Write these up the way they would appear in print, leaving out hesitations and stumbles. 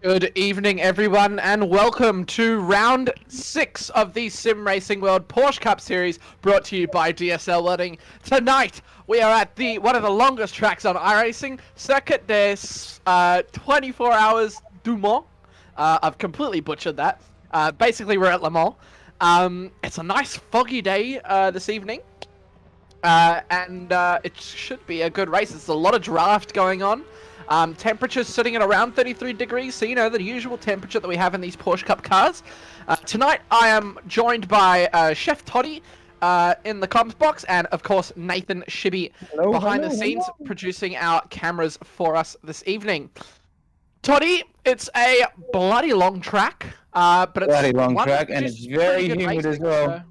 Good evening, everyone, and welcome to round 6 of the Sim Racing World Porsche Cup Series, brought to you by DSL Welding. Tonight, we are at one of the longest tracks on iRacing, Circuit des 24 Hours du Mans. I've completely butchered that. Basically, we're at Le Mans. It's a nice foggy day this evening, and it should be a good race. There's a lot of draft going on. Temperature's sitting at around 33 degrees, so you know, the usual temperature that we have in these Porsche Cup cars. Tonight I am joined by Chef Toddy in the comms box, and of course Nathan Shibby behind the scenes producing our cameras for us this evening. Toddy, it's a bloody long track, but it's bloody long track, and it's very humid as well.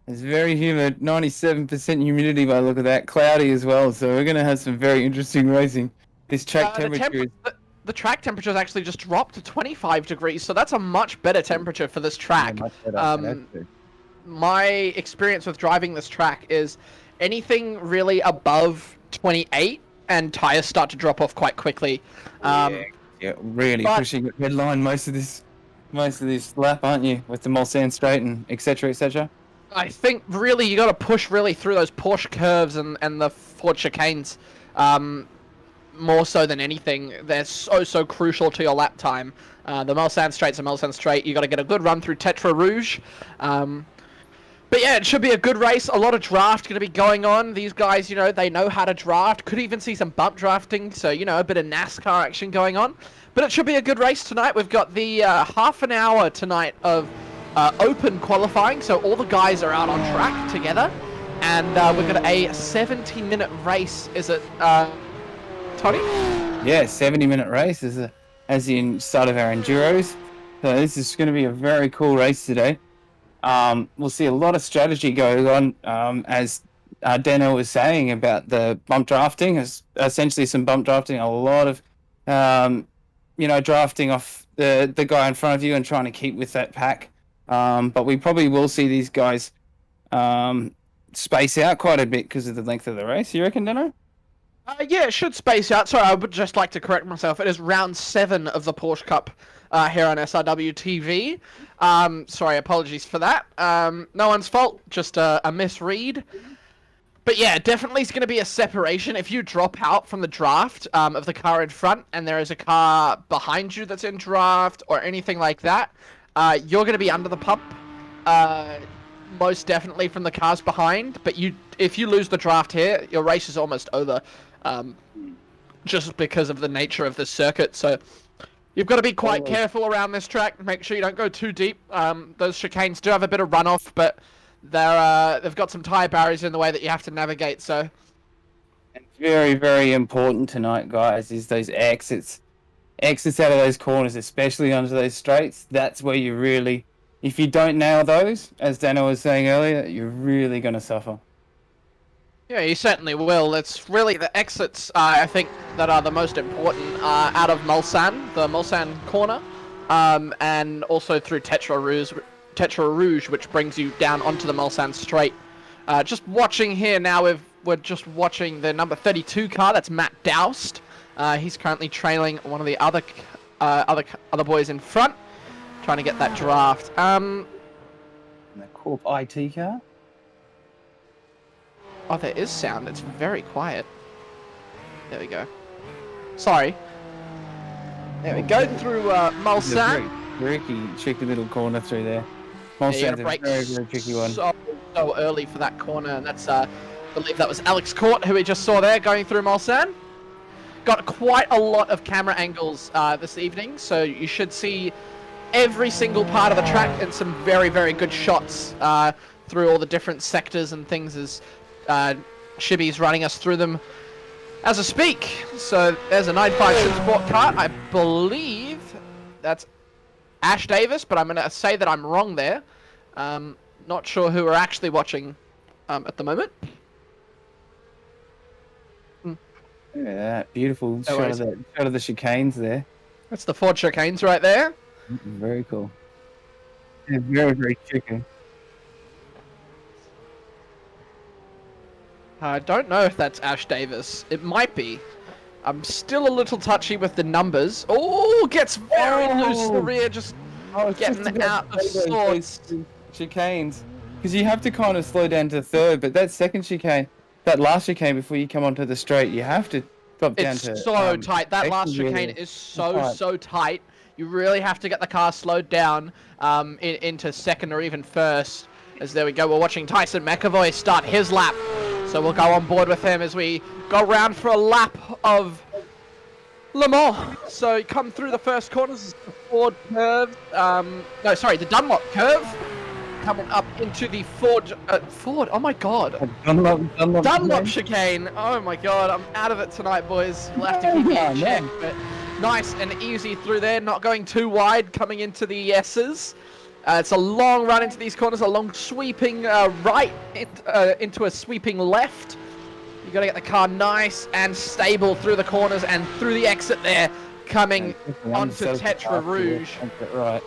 It's very humid, 97% humidity by the look of that, cloudy as well, so we're going to have some very interesting racing. This track temperature the track temperature has actually just dropped to 25 degrees, so that's a much better temperature for this track. Yeah, my experience with driving this track is anything really above 28 and tires start to drop off quite quickly. Yeah, really pushing the headline most of this lap, aren't you, with the Mulsanne straight and etc, etc. I think really you got to push really through those Porsche curves and the Ford chicanes. More so than anything, they're so crucial to your lap time. The Mulsanne straight's a Mulsanne straight. You got to get a good run through Tetra Rouge. But yeah, it should be a good race. A lot of draft going to be going on. These guys, you know, they know how to draft. Could even see some bump drafting. So, you know, a bit of NASCAR action going on. But it should be a good race tonight. We've got the half an hour tonight of open qualifying. So all the guys are out on track together. And we've got a 70-minute race. Is it... Toddy? Yeah, 70-minute race as the start of our enduros. So this is going to be a very cool race today. We'll see a lot of strategy going on, as Dano was saying about the bump drafting. Essentially some bump drafting, a lot of drafting off the guy in front of you and trying to keep with that pack. But we probably will see these guys space out quite a bit because of the length of the race. You reckon, Dano? Yeah, it should space out. Sorry, I would just like to correct myself. It is round 7 of the Porsche Cup here on SRW TV. Sorry, apologies for that. No one's fault, just a misread. But yeah, definitely is going to be a separation. If you drop out from the draft of the car in front and there is a car behind you that's in draft or anything like that, you're going to be under the pump. Most definitely from the cars behind. But if you lose the draft here, your race is almost over. Just because of the nature of the circuit, so you've got to be quite careful around this track. Make sure you don't go too deep. Those chicanes do have a bit of runoff, but they've got some tire barriers in the way that you have to navigate. So, and very, very important tonight, guys, is those exits out of those corners, especially onto those straights. That's where you really, if you don't nail those, as Dano was saying earlier, you're really going to suffer. Yeah, you certainly will. It's really the exits, I think, that are the most important out of Mulsanne, the Mulsanne corner, and also through Tetra Rouge, which brings you down onto the Mulsanne straight. Just watching here now, we're just watching the number 32 car. That's Matt Doust. He's currently trailing one of the other boys in front, trying to get that draft. The Corp IT car. Oh, there is sound. It's very quiet. There we go. Sorry. There we go through Mulsanne. Tricky little corner through there. Mulsanne's a very, very tricky one. So early for that corner, and that's, I believe that was Alex Court, who we just saw there going through Mulsanne. Got quite a lot of camera angles this evening, so you should see every single part of the track and some very, very good shots through all the different sectors and things as Shibby's running us through them as I speak. So there's a 9.5 Sim Sport car. I believe that's Ash Davis, but I'm going to say that I'm wrong there. Not sure who we're actually watching at the moment. Yeah, beautiful shot of the chicanes there. That's the Ford chicanes right there. Very cool. Yeah, very, very tricky. I don't know if that's Ash Davis. It might be. I'm still a little touchy with the numbers. Oh, gets very loose. The rear just it's getting just about out of sorts. those chicanes. Because you have to kind of slow down to third, but that second chicane, that last chicane before you come onto the straight, you have to drop down It's to... so tight. That last second chicane gear. is so tight. You really have to get the car slowed down into second or even first. As there we go, we're watching Tyson McAvoy start his lap. So we'll go on board with him as we go round for a lap of Le Mans. So you come through the first corners, the Ford curve. No, sorry, the Dunlop curve. Coming up into the Ford, oh my god. Dunlop chicane. Oh my god, I'm out of it tonight, boys. You'll have to keep me in check. But nice and easy through there, not going too wide coming into the S's. It's a long run into these corners, a long sweeping right into a sweeping left. You got to get the car nice and stable through the corners and through the exit there, coming onto Tetra Rouge. Right.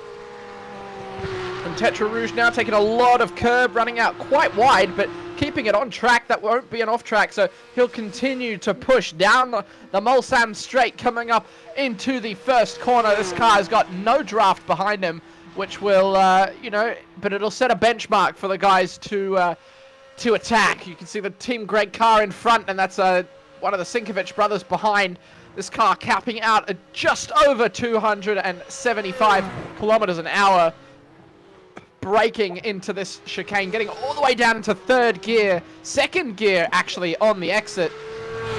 And Tetra Rouge now taking a lot of curb, running out quite wide, but keeping it on track. That won't be an off track, so he'll continue to push down the Mulsanne straight, coming up into the first corner. This car has got no draft behind him, which will, but it'll set a benchmark for the guys to attack. You can see the Team Greg car in front, and that's one of the Sinkovich brothers behind. This car capping out at just over 275 kilometers an hour. Braking into this chicane, getting all the way down into second gear actually on the exit,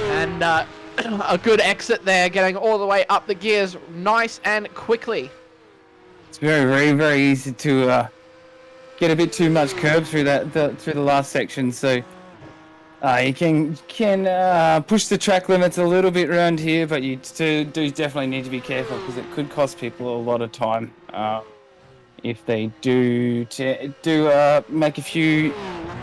and a good exit there, getting all the way up the gears nice and quickly. It's very easy to get a bit too much curb through through the last section, so you can push the track limits a little bit around here, but you do definitely need to be careful because it could cost people a lot of time. If they do make a few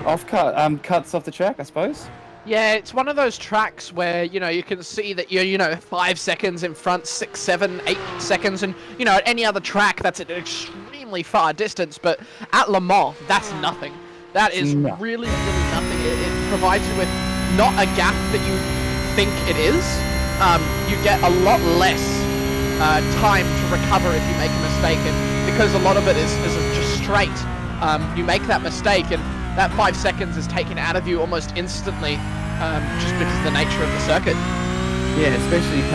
cuts off the track, I suppose. Yeah, it's one of those tracks where, you can see that you're, 5 seconds in front, 6, 7, 8 seconds, and, at any other track, that's an extremely far distance, but at Le Mans, that's nothing. That is really nothing. It provides you with not a gap that you think it is. You get a lot less time to recover if you make a mistake, and because a lot of it is just straight, you make that mistake and that 5 seconds is taken out of you almost instantly, just because of the nature of the circuit. Yeah, especially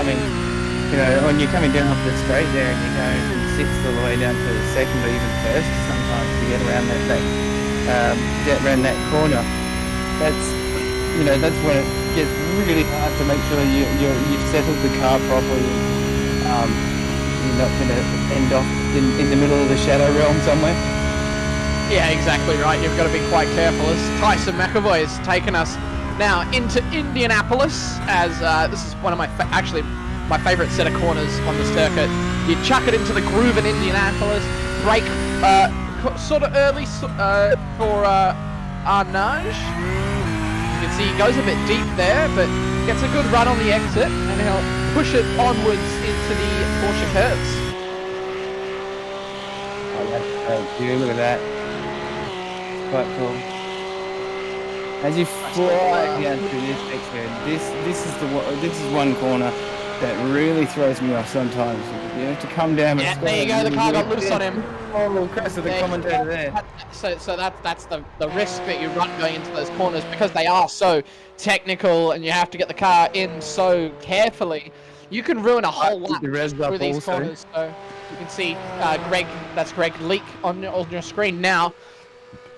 when you're coming down off the straight there and you're going from sixth all the way down to second or even first. Sometimes you get around around that corner. That's when it gets really hard to make sure you've settled the car properly. You're not going to end off in the middle of the shadow realm somewhere. Yeah, exactly right. You've got to be quite careful. As Tyson McAvoy has taken us now into Indianapolis, as this is one of my favourite set of corners on the circuit. You chuck it into the groove in Indianapolis, brake sort of early for Arnage. You can see he goes a bit deep there, but gets a good run on the exit, and he'll push it onwards into the Porsche curves. Oh, that's great view. Look at that. Quite cool. As you fly down through this section, this is one corner that really throws me off sometimes. You have to come down. Yeah, there you go. The car got loose on him. Oh, little crash of the commentator there. So that's the risk that you run going into those corners, because they are so technical and you have to get the car in so carefully. You can ruin a whole lap through these corners. So you can see Greg Leak on your screen now,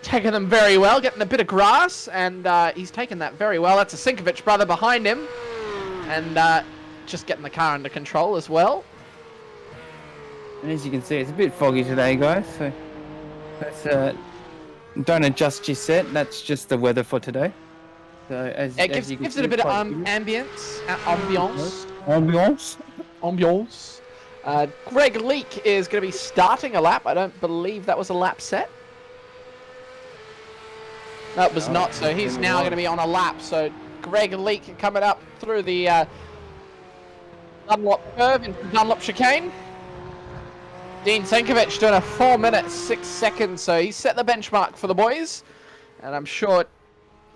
taking them very well, getting a bit of grass, and he's taken that very well. That's a Sinkovich brother behind him, and just getting the car under control as well. And as you can see, it's a bit foggy today, guys, so that's don't adjust your set. That's just the weather for today. So it gives it a bit of ambience. Greg Leak is going to be starting a lap. I don't believe that was a lap set. That was not, so he's now going to be on a lap. So Greg Leak coming up through the Dunlop curve into Dunlop chicane. Dean Sinkovich doing a 4 minutes 6 seconds, so he set the benchmark for the boys, and I'm sure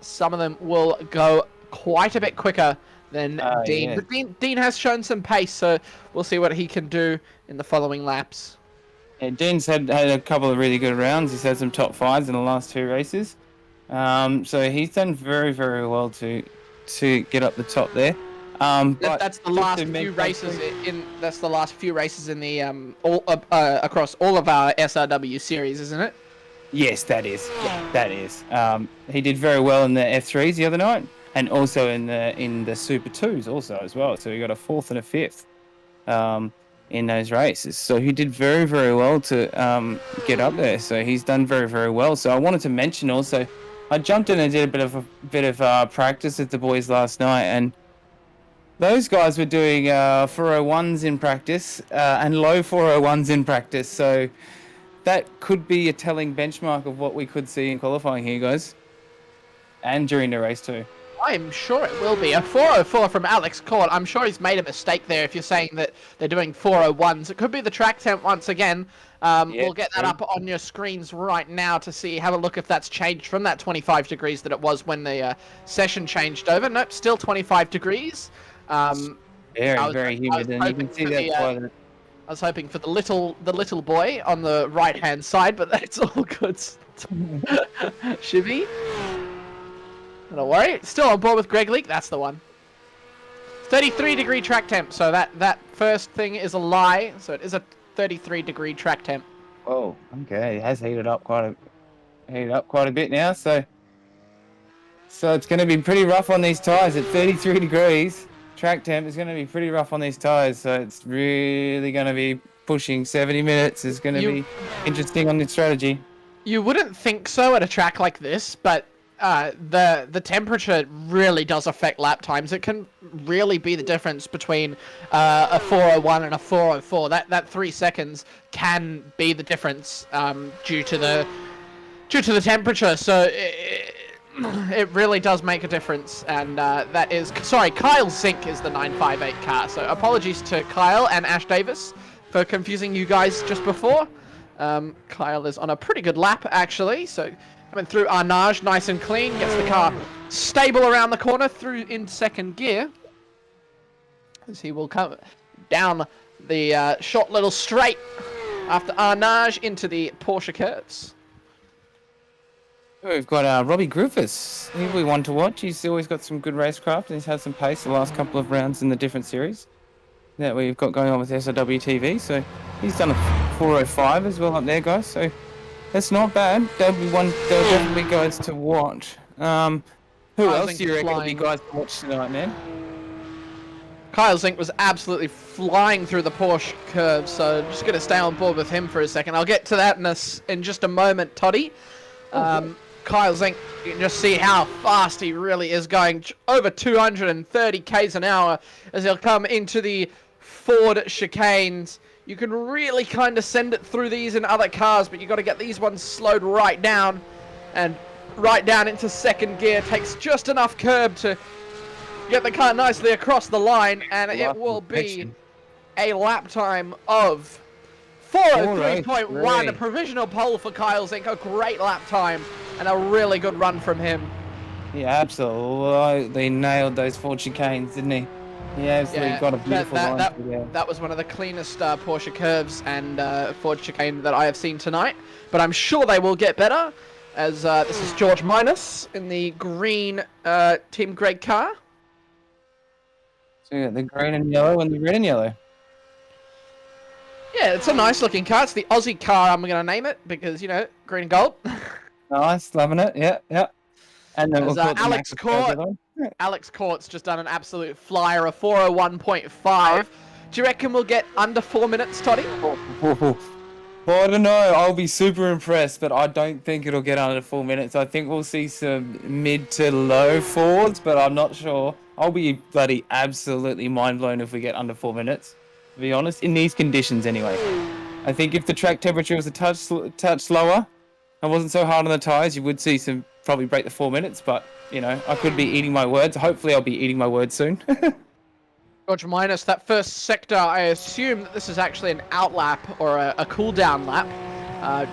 some of them will go quite a bit quicker than Oh, Dean. yeah. But Dean has shown some pace, so we'll see what he can do in the following laps. Yeah, Dean's had a couple of really good rounds. He's had some top fives in the last 2 races. So he's done very, very well to get up the top there. But That's the just last to few make races that's the last few races in the across all of our SRW series, isn't it? Yes, that is. Yeah, that is. He did very well in the F3s the other night, and also in the Super 2s also as well. So he got a 4th and a 5th in those races. So he did very, very well to get up there. So he's done very, very well. So I wanted to mention also, I jumped in and did a bit of practice with the boys last night, and those guys were doing 401s in practice and low 401s in practice. So that could be a telling benchmark of what we could see in qualifying here, guys. And during the race too. I'm sure it will be. A 404 from Alex Court. I'm sure he's made a mistake there if you're saying that they're doing 401s. It could be the track temp once again. We'll get that up on your screens right now to see. Have a look if that's changed from that 25 degrees that it was when the session changed over. Nope, still 25 degrees. Very humid, and you can see that's why. I was hoping for the little boy on the right hand side, but that's all good. Shivy. Don't worry. Still on board with Greg Leake. That's the one. 33-degree track temp. So that first thing is a lie. So it is a 33-degree track temp. Oh, okay. It has heated up quite a bit now. So it's going to be pretty rough on these tires at 33 degrees. Track temp is going to be pretty rough on these tires, so it's really going to be pushing 70 minutes. Is going to be interesting on the strategy. You wouldn't think so at a track like this, but the temperature really does affect lap times. It can really be the difference between a 401 and a 404. That 3 seconds can be the difference due to the temperature. So. It really does make a difference, and that is... Sorry, Kyle Zink is the 958 car, so apologies to Kyle and Ash Davis for confusing you guys just before. Kyle is on a pretty good lap, actually, so coming through Arnage nice and clean, gets the car stable around the corner through in second gear, as he will come down the short little straight after Arnage into the Porsche curves. We've got Robbie Griffiths. He'll be one to watch. He's always got some good racecraft, and he's had some pace the last couple of rounds in the different series that we've got going on with SRW TV. So he's done a 405 as well up there, guys. So that's not bad. There'll definitely be guys to watch. Who else do you reckon will be guys to watch tonight, man? Kyle Zink was absolutely flying through the Porsche curve, so just going to stay on board with him for a second. I'll get to that in just a moment, Toddy. Kyle Zink, you can just see how fast he really is going, over 230 k's an hour as he'll come into the Ford chicanes. You can really kind of send it through these in other cars, but you got to get these ones slowed right down, and right down into second gear. Takes just enough curb to get the car nicely across the line, and it will be a lap time of 403.1, a provisional pole for Kyle Zink, a great lap time, and a really good run from him. He absolutely nailed those Ford chicanes, didn't he? He absolutely got a beautiful line. That was one of the cleanest Porsche curves and Ford chicane that I have seen tonight, but I'm sure they will get better, as this is George Minus in the green Team Greg car. So yeah, the green and yellow and the red and yellow. Yeah, it's a nice looking car. It's the Aussie car, I'm going to name it, because, you know, green and gold. Nice, loving it, yeah. And then we'll Alex Court. Alex Court's just done an absolute flyer, a 401.5. Do you reckon we'll get under 4 minutes, Toddy? Well, I don't know. I'll be super impressed, but I don't think it'll get under 4 minutes. I think we'll see some mid to low fours, but I'm not sure. I'll be bloody absolutely mind blown if we get under 4 minutes, to be honest, in these conditions anyway. I think if the track temperature was a touch slower and wasn't so hard on the tyres, you would see some probably break the 4 minutes, but, you know, I could be eating my words. Hopefully I'll be eating my words soon. George Minus, that first sector, I assume that this is actually an out lap or a cool down lap,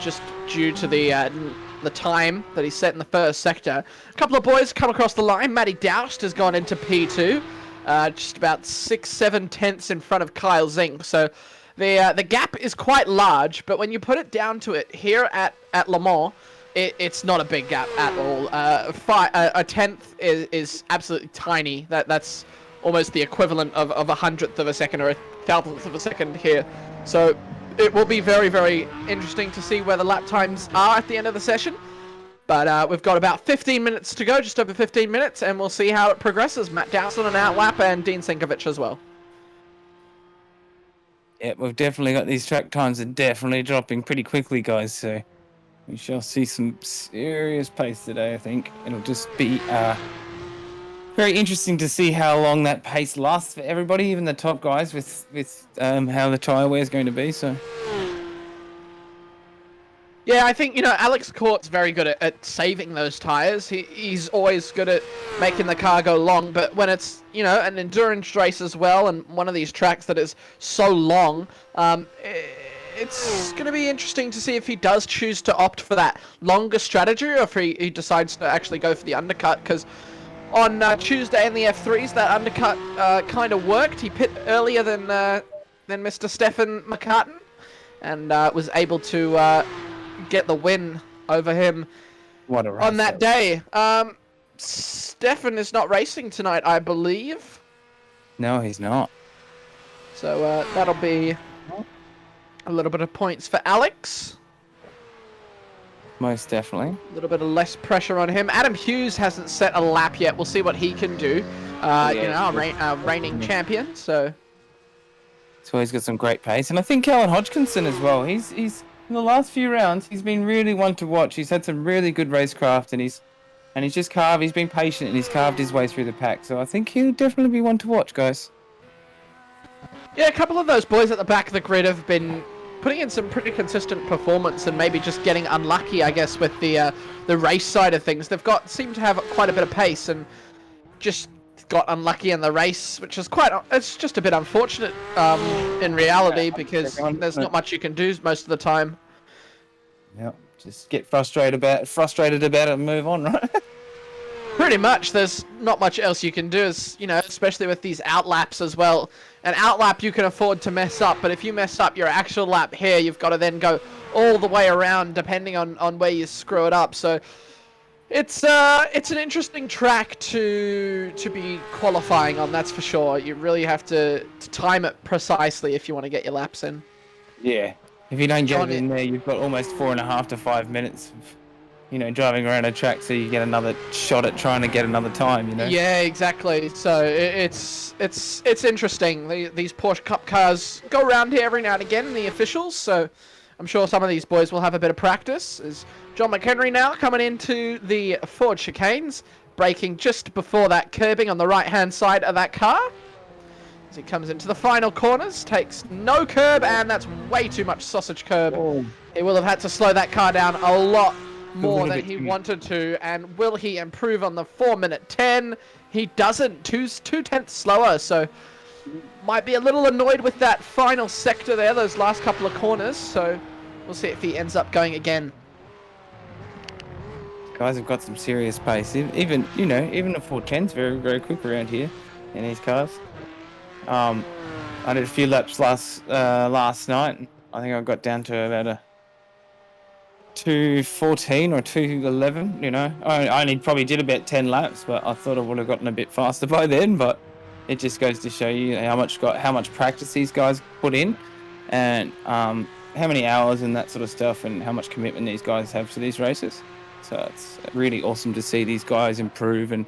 just due to the time that he set in the first sector. A couple of boys come across the line. Matty Doust has gone into P2. just about 6-7 tenths in front of Kyle Zink. So the gap is quite large, but when you put it down to it here at Le Mans, it's not a big gap at all. A tenth is absolutely tiny. That's almost the equivalent of a hundredth of a second or a thousandth of a second here. So it will be very, very interesting to see where the lap times are at the end of the session. But we've got about 15 minutes to go, just over 15 minutes, and we'll see how it progresses. Matt Dowson an outlap and Dean Sinkovich as well. Yeah, we've definitely got these track times are definitely dropping pretty quickly, guys. So we shall see some serious pace today, I think. It'll just be very interesting to see how long that pace lasts for everybody, even the top guys, with how the tyre wear is going to be. So. Yeah, I think, Alex Court's very good at saving those tyres. He's always good at making the car go long, but when it's, an endurance race as well, and one of these tracks that is so long, it's going to be interesting to see if he does choose to opt for that longer strategy, or if he decides to actually go for the undercut, because on Tuesday in the F3s, that undercut kind of worked. He pit earlier than Mr. Stefan McCartan, and was able to get the win over him on that day. Stefan is not racing tonight, I believe. No, he's not. So that'll be a little bit of points for Alex. Most definitely. A little bit of less pressure on him. Adam Hughes hasn't set a lap yet. We'll see what he can do. Our reigning champion. So he's got some great pace, and I think Alan Hodgkinson as well. He's in the last few rounds, he's been really one to watch. He's had some really good racecraft, and he's just carved. He's been patient, and he's carved his way through the pack. So I think he'll definitely be one to watch, guys. Yeah, a couple of those boys at the back of the grid have been putting in some pretty consistent performance, and maybe just getting unlucky, I guess, with the race side of things. They've seem to have quite a bit of pace, and just got unlucky in the race, which is it's just a bit unfortunate in reality, because there's not much you can do most of the time. Yeah, just get frustrated about it and move on, right? Pretty much, there's not much else you can do, especially with these outlaps as well. An outlap you can afford to mess up, but if you mess up your actual lap here, you've got to then go all the way around, depending on where you screw it up. So it's an interesting track to be qualifying on, that's for sure. You really have to time it precisely if you want to get your laps in. Yeah, if you don't get it in there, you've got almost 4.5 to 5 minutes of, driving around a track, so you get another shot at trying to get another time, Yeah, exactly. So it's interesting. These Porsche Cup cars go around here every now and again in the officials, so I'm sure some of these boys will have a bit of practice. Is John McHenry now coming into the Ford chicanes, braking just before that curbing on the right-hand side of that car. As he comes into the final corners, takes no curb, and that's way too much sausage curb. Oh. He will have had to slow that car down a lot more than he wanted to, and will he improve on the 4-minute 10? He doesn't. 2 tenths slower, so might be a little annoyed with that final sector there, those last couple of corners, so we'll see if he ends up going again. Guys have got some serious pace. Even a 410's very, very quick around here in these cars. I did a few laps last night. I think I got down to about a 2:14 or 2:11. I only probably did about 10 laps, but I thought I would have gotten a bit faster by then. But it just goes to show you how much practice these guys put in, and how many hours and that sort of stuff, and how much commitment these guys have to these races. So it's really awesome to see these guys improve and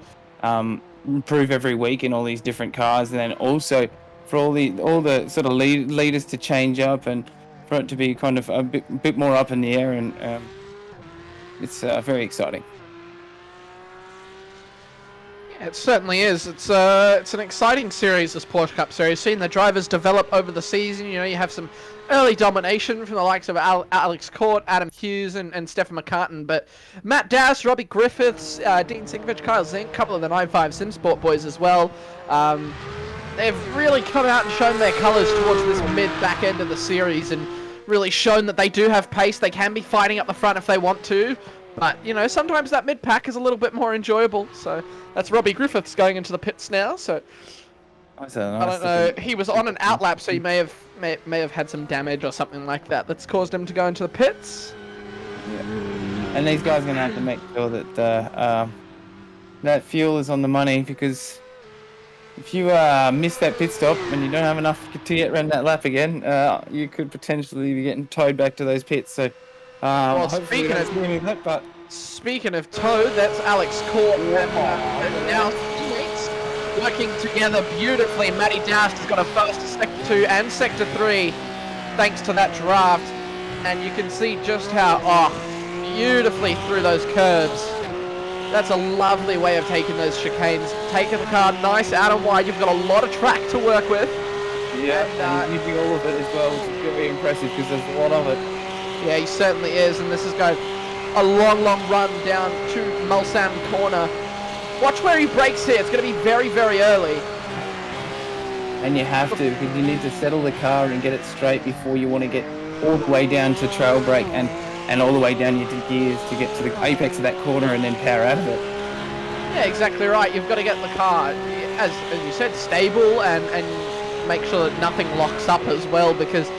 improve every week in all these different cars, and then also for all the sort of leaders to change up, and for it to be kind of a bit more up in the air, and it's very exciting. Yeah, it certainly is. It's an exciting series, this Porsche Cup series. Seeing the drivers develop over the season, you have some early domination from the likes of Alex Court, Adam Hughes, and Stefan McCartan, but Matt Dowse, Robbie Griffiths, Dean Sinkovich, Kyle Zink, a couple of the 9.5 Sim Sport boys as well. They've really come out and shown their colours towards this mid-back end of the series, and really shown that they do have pace. They can be fighting up the front if they want to, but sometimes that mid-pack is a little bit more enjoyable. So that's Robbie Griffiths going into the pits now. So That's a I nice don't know. looking- He was on an outlap, so he may have had some damage or something like that that's caused him to go into the pits. Yeah. And these guys are going to have to make sure that that fuel is on the money, because if you miss that pit stop and you don't have enough to get around that lap again, you could potentially be getting towed back to those pits. So Well, hopefully we don't see any of that, but speaking of Toad, that's Alex Court and now teammates working together beautifully. Matty Doust has got a first to Sector 2 and Sector 3 thanks to that draft. And you can see just how, beautifully through those curves. That's a lovely way of taking those chicanes. Taking the car nice out and wide. You've got a lot of track to work with. yeah, and he's using all of it as well, which is very impressive because there's a lot of it. Yeah, he certainly is. And this is going a long, long run down to Mulsanne Corner. Watch where he brakes here. It's going to be very, very early. And you have to, because you need to settle the car and get it straight before you want to get all the way down to trail brake and all the way down your gears to get to the apex of that corner and then power out of it. Yeah, exactly right. You've got to get the car, as you said, stable and make sure that nothing locks up as well, because,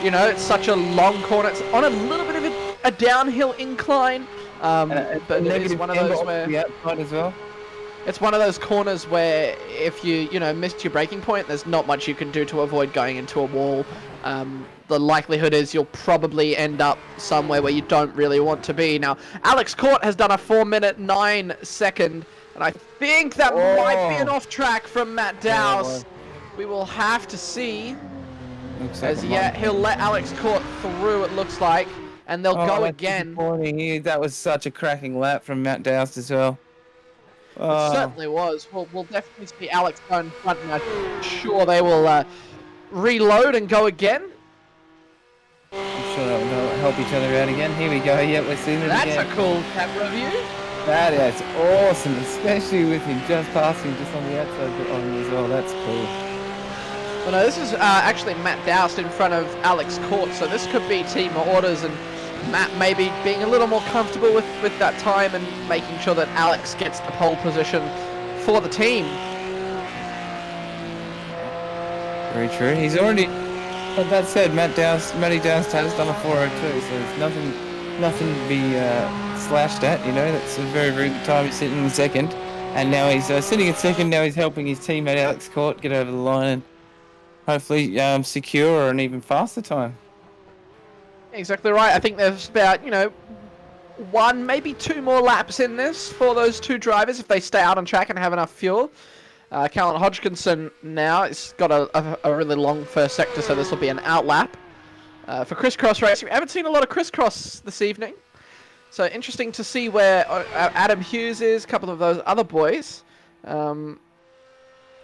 you know, it's such a long corner. It's on a little bit of a downhill incline, but it is one of those where... the outside as well. It's one of those corners where if you missed your braking point, there's not much you can do to avoid going into a wall. The likelihood is you'll probably end up somewhere where you don't really want to be. Now, Alex Court has done a 4-minute 9-second, and I think that might be an off track from Matt Dowse. We will have to see. He'll let Alex Court through, it looks like, and they'll go again. That was such a cracking lap from Matt Dowse as well. It certainly was. We'll definitely see Alex go in front, and I'm sure they will reload and go again. I'm sure they'll help each other out again. Here we go. Yep, we're seeing it again. That's a cool camera view. That is awesome, especially with him just passing just on the outside on him as well. That's cool. Well, no, this is actually Matt Doust in front of Alex Court, so this could be team orders, and Matt maybe being a little more comfortable with that time and making sure that Alex gets the pole position for the team. Very true. He's already, but that said, Matty Dowse has done a 4:02, so there's nothing to be slashed at. You know, that's a very, very good time. He's sitting in second, and now he's sitting in second. Now he's helping his teammate Alex Court get over the line and hopefully secure an even faster time. Exactly right. I think there's about, one, maybe two more laps in this for those two drivers if they stay out on track and have enough fuel. Callan Hodgkinson now has got a really long first sector, so this will be an out lap. For crisscross racing, we haven't seen a lot of crisscross this evening. So interesting to see where Adam Hughes is, a couple of those other boys.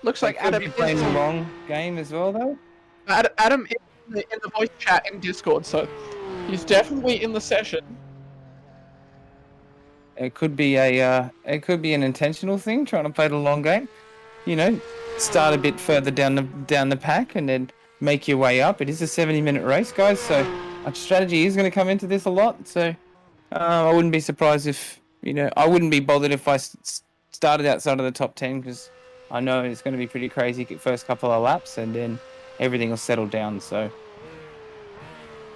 Looks like Adam is playing a long game as well, though. Adam is in the voice chat in Discord, so he's definitely in the session. It could be an intentional thing, trying to play the long game. You know, start a bit further down the pack and then make your way up. It is a 70-minute race, guys, so our strategy is going to come into this a lot. So I wouldn't be surprised if, I wouldn't be bothered if I started outside of the top 10, because I know it's going to be pretty crazy first couple of laps, and then everything will settle down. So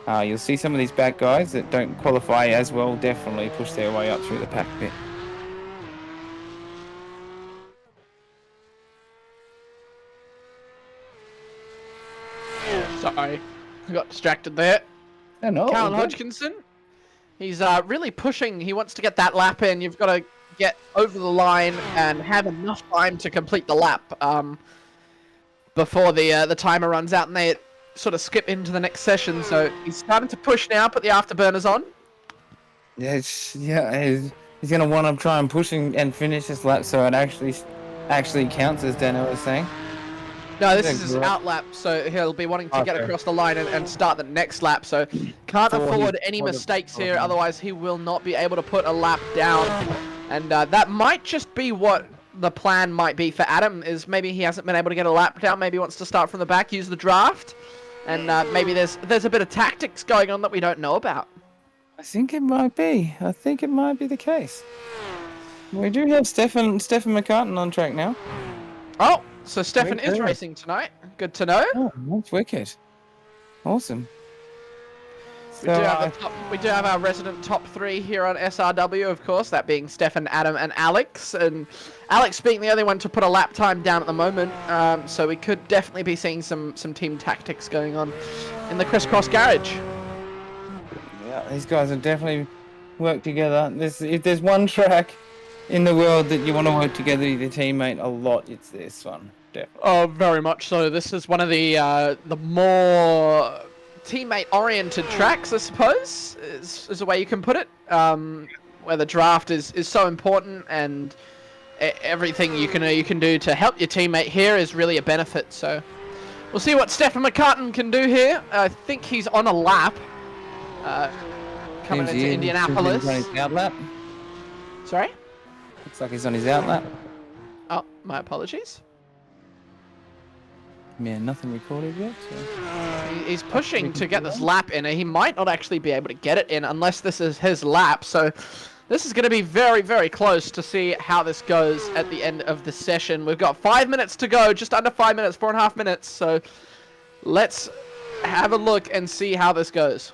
you'll see some of these back guys that don't qualify as well definitely push their way up through the pack bit. Sorry, I got distracted there. No, Callan Hodgkinson, he's really pushing. He wants to get that lap in. You've got to get over the line and have enough time to complete the lap before the timer runs out and they sort of skip into the next session. So he's starting to push now, put the afterburners on. He's going to want to try and push and finish this lap so it actually counts, as Daniel was saying. No, this is his out lap, so he'll be wanting to get across the line and start the next lap. So can't afford any mistakes here, otherwise he will not be able to put a lap down. And that might just be what the plan might be for Adam, is maybe he hasn't been able to get a lap down, maybe he wants to start from the back, use the draft, and maybe there's a bit of tactics going on that we don't know about. I think it might be. The case. We do have Stefan McCartan on track now. Oh, So Stefan is too. racing tonight. Good to know. Oh, that's wicked. Awesome. We do have our resident top 3 here on SRW, of course, that being Stefan, Adam, and Alex. And Alex being the only one to put a lap time down at the moment, so we could definitely be seeing some team tactics going on in the crisscross garage. Yeah, these guys have definitely worked together. If there's one track in the world that you want to work together with your teammate a lot, it's this one. Definitely. Oh, very much so. This is one of the more teammate-oriented tracks, I suppose, is the way you can put it. Where the draft is so important, and everything you can do to help your teammate here is really a benefit. So we'll see what Stefan McCartan can do here. I think he's on a lap coming into Indianapolis. He's on his outlap. Sorry? Looks like he's on his outlap. Oh, my apologies. Yeah, nothing recorded yet. So. He's pushing to get this lap in, and he might not actually be able to get it in unless this is his lap. So this is going to be very, very close to see how this goes at the end of the session. We've got 5 minutes to go, just under 5 minutes, 4.5 minutes. So let's have a look and see how this goes.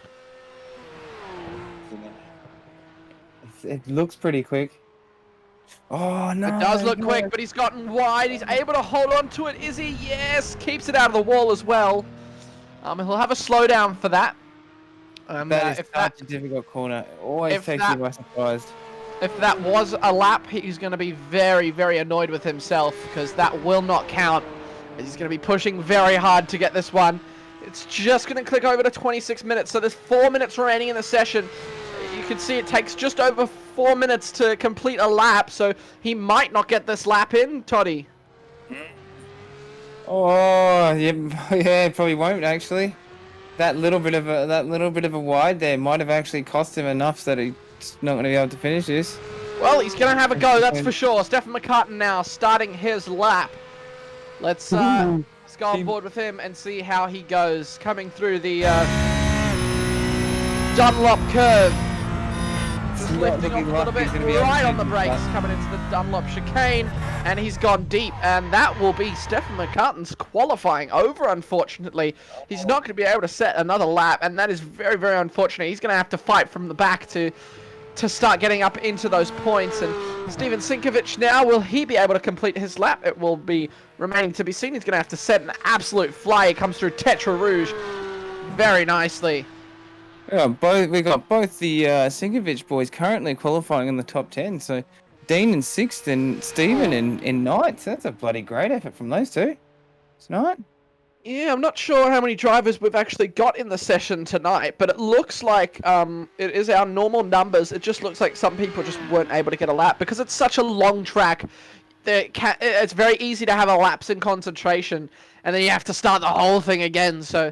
It looks pretty quick. Oh, no. It does look quick, but he's gotten wide. He's able to hold on to it. Is he? Yes. Keeps it out of the wall as well. He'll have a slowdown for that. That is such a difficult corner. It always takes you by surprise. If that was a lap, he's going to be very, very annoyed with himself, because that will not count. He's going to be pushing very hard to get this one. It's just going to click over to 26 minutes, so there's 4 minutes remaining in the session. You can see it takes just over 4 minutes to complete a lap, so he might not get this lap in, Toddy. Oh, yeah, probably won't actually. That little bit of a wide there might have actually cost him enough that he's not going to be able to finish this. Well, he's going to have a go, that's for sure. Stefan McCartan now starting his lap. Let's go on board with him and see how he goes. Coming through the Dunlop curve. Just lifting off a little bit, right on the brakes, coming into the Dunlop chicane, and he's gone deep, and that will be Stefan McCartan's qualifying over, unfortunately. He's not going to be able to set another lap, and that is very, very unfortunate. He's going to have to fight from the back to start getting up into those points, and Steven Sinkovic now, will he be able to complete his lap? It will be remaining to be seen. He's going to have to set an absolute fly. He comes through Tetra Rouge very nicely. Yeah, we got both the Sinkovic boys currently qualifying in the top 10. So Dean in 6th and Stephen in 9th. That's a bloody great effort from those two tonight. Yeah, I'm not sure how many drivers we've actually got in the session tonight, but it looks like it is our normal numbers. It just looks like some people just weren't able to get a lap because it's such a long track. It's very easy to have a lapse in concentration, and then you have to start the whole thing again. So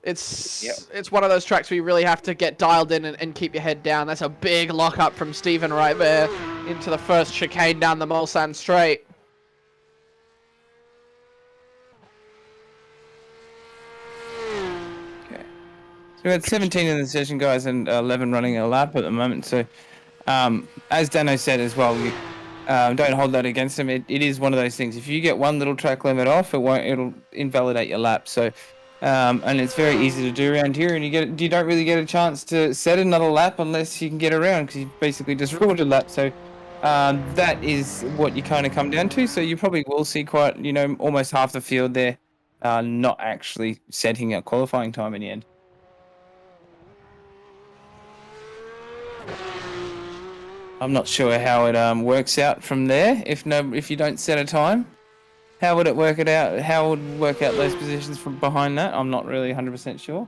it's one of those tracks where you really have to get dialed in and keep your head down. That's a big lockup from Stephen right there into the first chicane down the Mulsanne straight. Okay. So we had 17 in the session, guys, and 11 running a lap at the moment. So as Dano said as well, don't hold that against him. It is one of those things. If you get one little track limit off, it'll invalidate your lap. So and it's very easy to do around here, and you don't really get a chance to set another lap unless you can get around, because you basically just ruled a lap. So that is what you kind of come down to. So you probably will see quite, almost half the field there not actually setting a qualifying time in the end. I'm not sure how it works out from there. If you don't set a time, how would it work it out? How would it work out those positions from behind that? I'm not really 100% sure.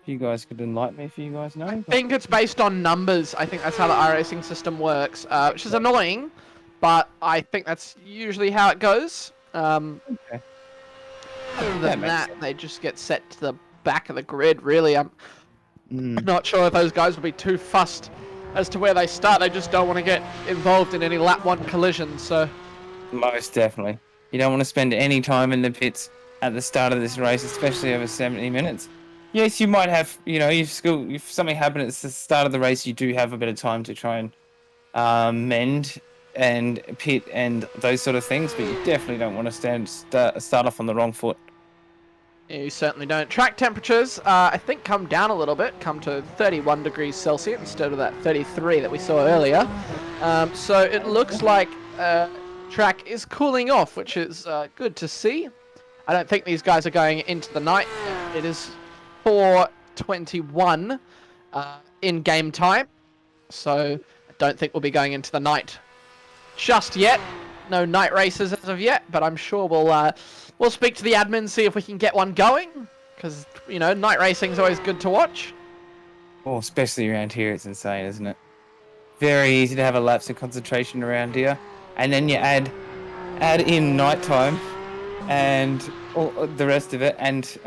If you guys could enlighten me, if you guys know. I think it's based on numbers. I think that's how the iRacing system works, which is annoying, but I think that's usually how it goes. Okay. Other than that, they just get set to the back of the grid, really. I'm not sure if those guys will be too fussed as to where they start. They just don't want to get involved in any lap 1 collisions, so... Most definitely. You don't want to spend any time in the pits at the start of this race, especially over 70 minutes. Yes, you might have, if something happened at the start of the race, you do have a bit of time to try and mend and pit and those sort of things, but you definitely don't want to start off on the wrong foot. You certainly don't. Track temperatures, I think, come down a little bit, come to 31 degrees Celsius instead of that 33 that we saw earlier. So it looks like track is cooling off, which is good to see. I don't think these guys are going into the night. It is 4:21 in game time, so I don't think we'll be going into the night just yet. No night races as of yet, but I'm sure we'll speak to the admin, see if we can get one going, because, you know, night racing is always good to watch. Well, especially around here, it's insane, isn't it? Very easy to have a lapse of concentration around here, and then you add in nighttime and all the rest of it, and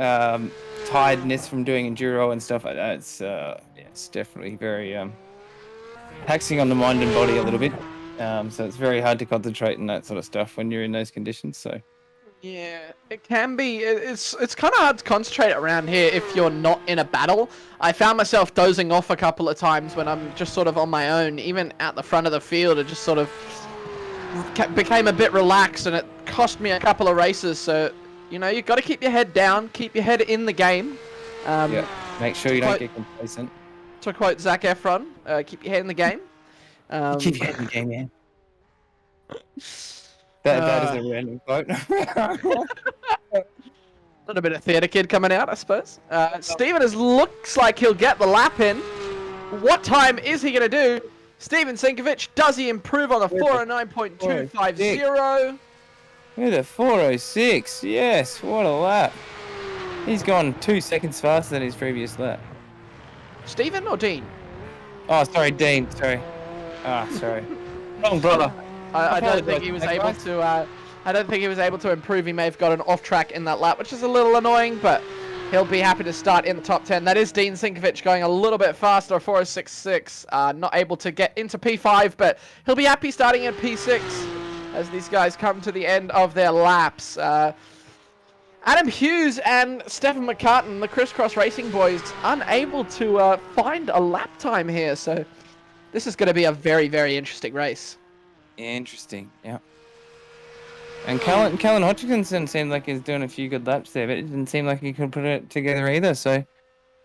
tiredness from doing enduro and stuff like that. It's definitely very taxing on the mind and body a little bit. So it's very hard to concentrate and that sort of stuff when you're in those conditions. So yeah, it can be. It's kind of hard to concentrate around here if you're not in a battle. I found myself dozing off a couple of times when I'm just sort of on my own, even at the front of the field. It just sort of became a bit relaxed, and it cost me a couple of races. So, you know, you've got to keep your head down, keep your head in the game. Yeah, make sure you don't get complacent. To quote Zac Efron, keep your head in the game. Keep your head in the game, man. That is a random quote. A little bit of theatre kid coming out, I suppose. Steven looks like he'll get the lap in. What time is he going to do? Steven Sinkovic, does he improve on the 409.250? With a 406, yes, what a lap. He's gone 2 seconds faster than his previous lap. Steven or Dean? Oh, sorry, Dean, sorry. Ah, sorry. Wrong brother. I don't think he was able to. I don't think he was able to improve. He may have gotten off track in that lap, which is a little annoying, but he'll be happy to start in the top 10. That is Dean Sinkovic going a little bit faster, 4:06.6. Not able to get into P5, but he'll be happy starting in P6 as these guys come to the end of their laps. Adam Hughes and Stefan McCartan, the Crisscross Racing boys, unable to find a lap time here. So this is going to be a very, very interesting race. Interesting, yeah. And Callan Hodgkinson seemed like he's doing a few good laps there, but it didn't seem like he could put it together either. So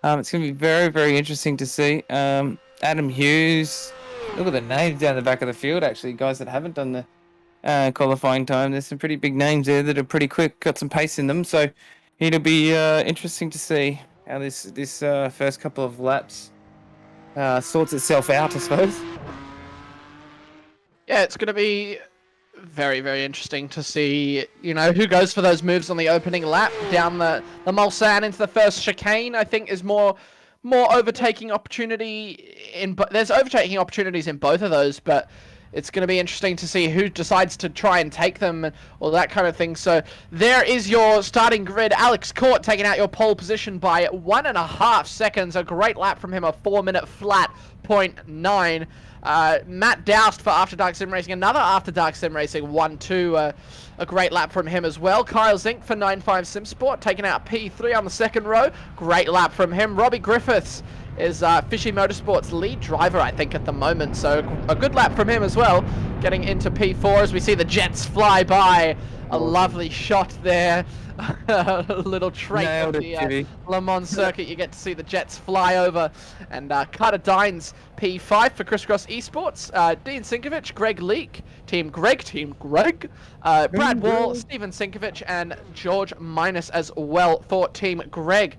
it's going to be very, very interesting to see. Adam Hughes, look at the names down the back of the field, actually, guys that haven't done the qualifying time. There's some pretty big names there that are pretty quick, got some pace in them. So it'll be interesting to see how this first couple of laps sorts itself out, I suppose. Yeah, it's going to be very, very interesting to see, you know, who goes for those moves on the opening lap down the Mulsanne into the first chicane. I think is more overtaking opportunity there's overtaking opportunities in both of those, but it's going to be interesting to see who decides to try and take them and all that kind of thing. So there is your starting grid. Alex Court taking out your pole position by 1.5 seconds. A great lap from him, a 4-minute flat 0.9. Matt Doust for After Dark Sim Racing, another After Dark Sim Racing 1-2, a great lap from him as well. Kyle Zink for 9.5 Sim Sport taking out P3 on the second row, great lap from him. Robbie Griffiths is Fishy Motorsports lead driver, I think, at the moment, so a good lap from him as well, getting into P4 as we see the jets fly by. A lovely shot there. A little trait of the Le Mans circuit. You get to see the jets fly over. And Carter Dines, P5 for Crisscross Esports. Dean Sinkovic, Greg Leake, Team Greg, Brad Wall, Steven Sinkovic, and George Minus as well for Team Greg.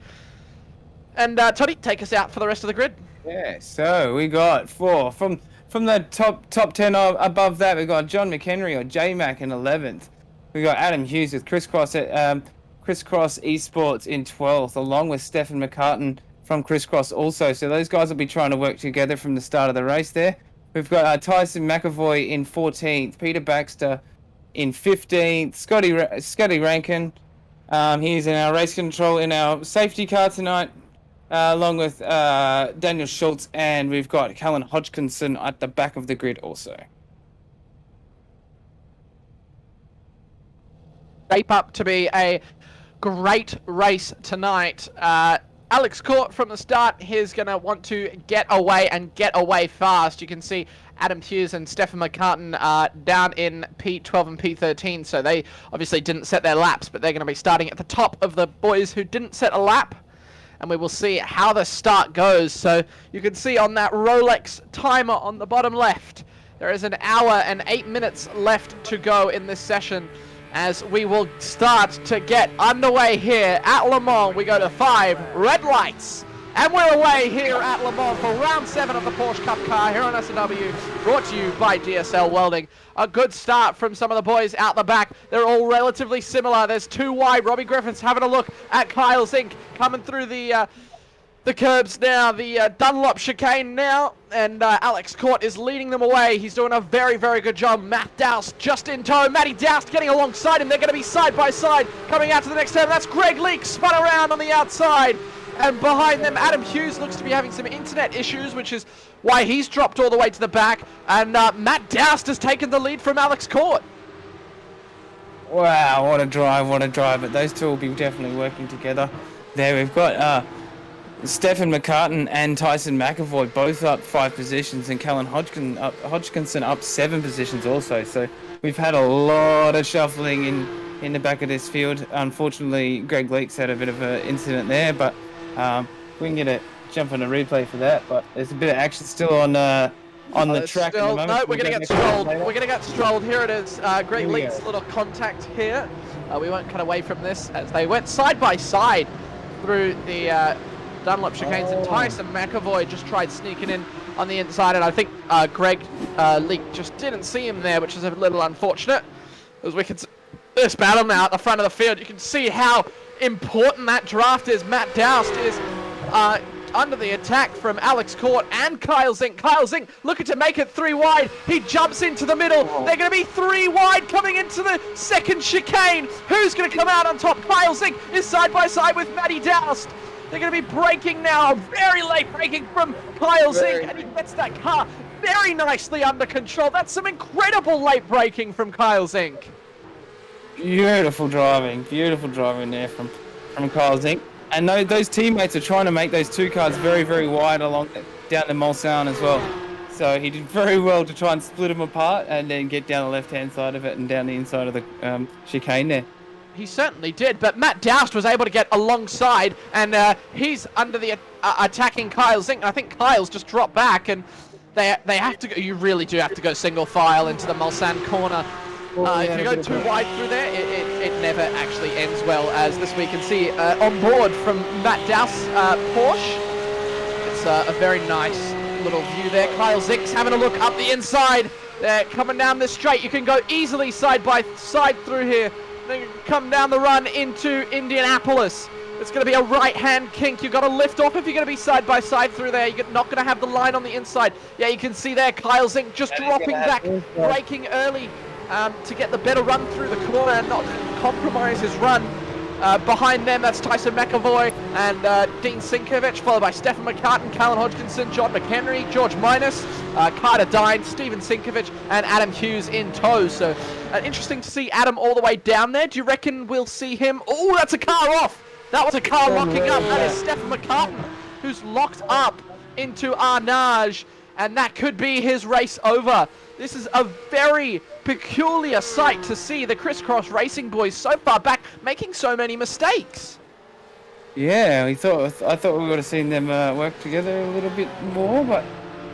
And Toddy, take us out for the rest of the grid. Yeah, so we got 4 from the top 10 above that. We got John McHenry or J-Mac in 11th. We got Adam Hughes with Crisscross Esports in 12th, along with Stefan McCartan from Crisscross also. So those guys will be trying to work together from the start of the race there. We've got Tyson McAvoy in 14th, Peter Baxter in 15th, Scotty Rankin. He's in our race control in our safety car tonight, along with Daniel Schultz, and we've got Callan Hodgkinson at the back of the grid also. Shape up to be a great race tonight. Alex Court from the start, he's going to want to get away fast. You can see Adam Hughes and Stefan McCartan down in P12 and P13, so they obviously didn't set their laps, but they're going to be starting at the top of the boys who didn't set a lap, and we will see how the start goes. So you can see on that Rolex timer on the bottom left, there is 1 hour and 8 minutes left to go in this session, as we will start to get underway here at Le Mans. We go to 5 red lights, and we're away here at Le Mans for round 7 of the Porsche Cup car here on S&W, brought to you by DSL Welding. A good start from some of the boys out the back. They're all relatively similar. There's 2 wide. Robbie Griffiths having a look at Kyle Zink coming through the curbs now, the Dunlop chicane now, and Alex Court is leading them away. He's doing a very, very good job. Matt Doust just in tow. Matty Doust getting alongside him. They're going to be side by side coming out to the next turn. That's Greg Leake spun around on the outside. And behind them, Adam Hughes looks to be having some internet issues, which is why he's dropped all the way to the back. And Matt Doust has taken the lead from Alex Court. Wow, what a drive, what a drive. But those two will be definitely working together. There we've got Stefan McCartan and Tyson McAvoy both up 5 positions, and Callan Hodgkinson up 7 positions also. So we've had a lot of shuffling in the back of this field. Unfortunately, Greg Leakes had a bit of an incident there, but we can jump on a replay for that. But there's a bit of action still on the track at the moment. No, we're going to get strolled. We're going to get strolled. Here it is. Greg Leakes' little contact here. We won't cut away from this as they went side by side through the Dunlop chicanes, and Tyson McAvoy just tried sneaking in on the inside, and I think Greg Leake just didn't see him there, which is a little unfortunate. As we can see this battle now at the front of the field, you can see how important that draft is. Matt Doust is under the attack from Alex Court and Kyle Zink. Kyle Zink looking to make it 3 wide. He jumps into the middle. They're going to be 3 wide coming into the second chicane. Who's going to come out on top? Kyle Zink is side by side with Matty Doust. They're going to be braking now, very late braking from Kyle Zink, and he gets that car very nicely under control. That's some incredible late braking from Kyle Zink. Beautiful driving there from Kyle Zink. And those teammates are trying to make those 2 cars very, very wide along down the Mulsanne as well. So he did very well to try and split them apart and then get down the left-hand side of it and down the inside of the chicane there. He certainly did, but Matt Doust was able to get alongside, and he's under the attacking Kyle Zink. I think Kyle's just dropped back, and they have to go. You really do have to go single file into the Mulsanne corner. If you go too wide through there, it never actually ends well, as this we can see on board from Matt Doust's Porsche. It's a very nice little view there. Kyle Zink's having a look up the inside. They're coming down this straight. You can go easily side by side through here. They come down the run into Indianapolis. It's going to be a right-hand kink. You've got to lift off if you're going to be side by side through there. You're not going to have the line on the inside. Yeah, you can see there Kyle Zink just dropping back, braking early to get the better run through the corner and not compromise his run. Behind them, that's Tyson McAvoy and Dean Sinkovich, followed by Stefan McCartan, Callan Hodgkinson, John McHenry, George Minus, Carter Dine, Stephen Sinkovich, and Adam Hughes in tow. So interesting to see Adam all the way down there. Do you reckon we'll see him? Oh, that's a car off. That was a car locking up. That is Stefan McCartan, who's locked up into Arnage, and that could be his race over. This is a very peculiar sight to see the crisscross racing boys so far back making so many mistakes. Yeah, I thought we would have seen them work together a little bit more, but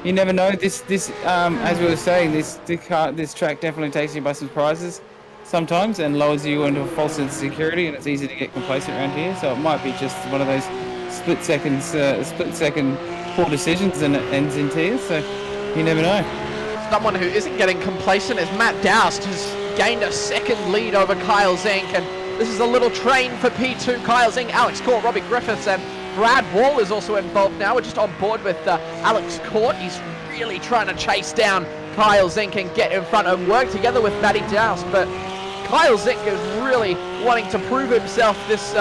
you never know. This as we were saying, this track definitely takes you by surprises sometimes and lowers you into a false sense of security, and it's easy to get complacent around here. So it might be just one of those split second poor decisions and it ends in tears. So you never know. Someone who isn't getting complacent is Matt Doust, who's gained a second lead over Kyle Zink, and this is a little train for P2. Kyle Zink, Alex Court, Robbie Griffiths, and Brad Wall is also involved now. We're just on board with Alex Court. He's really trying to chase down Kyle Zink and get in front and work together with Matty Doust, but Kyle Zink is really wanting to prove himself this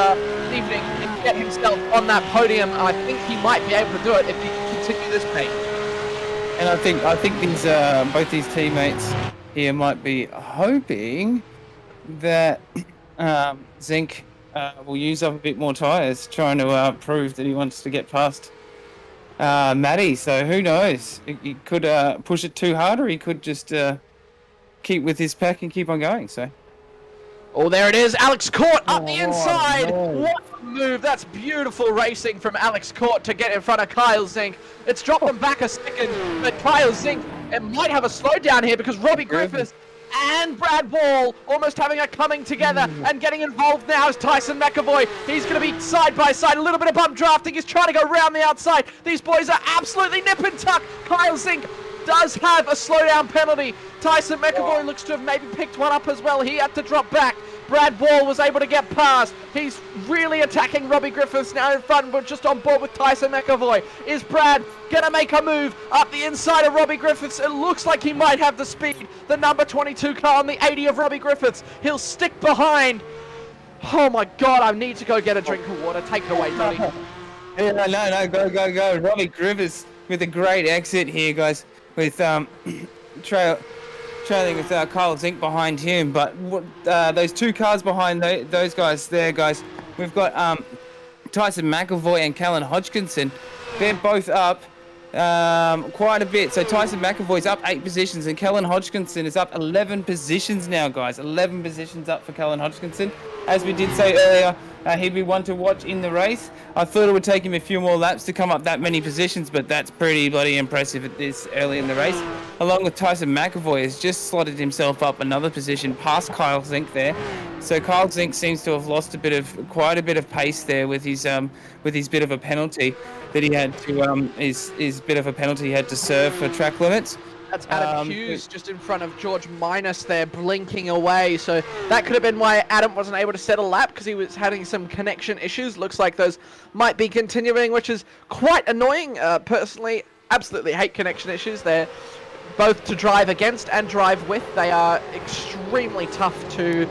evening and get himself on that podium. I think he might be able to do it if he can continue this pace. And I think these both these teammates here might be hoping that Zink will use up a bit more tyres, trying to prove that he wants to get past Matty. So who knows? He could push it too hard, or he could just keep with his pack and keep on going. So. Oh, there it is. Alex Court up the Oh, inside. no. What a move. That's beautiful racing from Alex Court to get in front of Kyle Zink. It's dropped them back a second, but Kyle Zink, it might have a slowdown here because Robbie Griffiths and Brad Wall almost having a coming together and getting involved now is Tyson McAvoy. He's going to be side by side, a little bit of bump drafting. He's trying to go round the outside. These boys are absolutely nip and tuck. Kyle Zink does have a slowdown penalty. Tyson McAvoy looks to have maybe picked one up as well. He had to drop back. Brad Wall was able to get past. He's really attacking Robbie Griffiths now in front, but just on board with Tyson McAvoy. Is Brad gonna make a move up the inside of Robbie Griffiths? It looks like he might have the speed. The number 22 car on the 80 of Robbie Griffiths. He'll stick behind. Oh my God, I need to go get a drink of water. Take it away, Tony. Yeah, no, go. Robbie Griffiths with a great exit here, guys, with trailing with Kyle Zink behind him. But those two cars behind those guys there, guys, we've got Tyson McAvoy and Callan Hodgkinson. They're both up quite a bit. So Tyson McAvoy's up 8 positions and Callan Hodgkinson is up 11 positions now, guys. 11 positions up for Callan Hodgkinson. As we did say earlier, he'd be one to watch in the race. I thought it would take him a few more laps to come up that many positions, but that's pretty bloody impressive at this early in the race. Along with Tyson McAvoy has just slotted himself up another position past Kyle Zink there. So Kyle Zink seems to have lost quite a bit of pace there with his bit of a penalty that he had to his bit of a penalty he had to serve for track limits. That's Adam Hughes just in front of George Minus there, blinking away. So that could have been why Adam wasn't able to set a lap, because he was having some connection issues. Looks like those might be continuing, which is quite annoying. Personally, absolutely hate connection issues. They're both to drive against and drive with. They are extremely tough to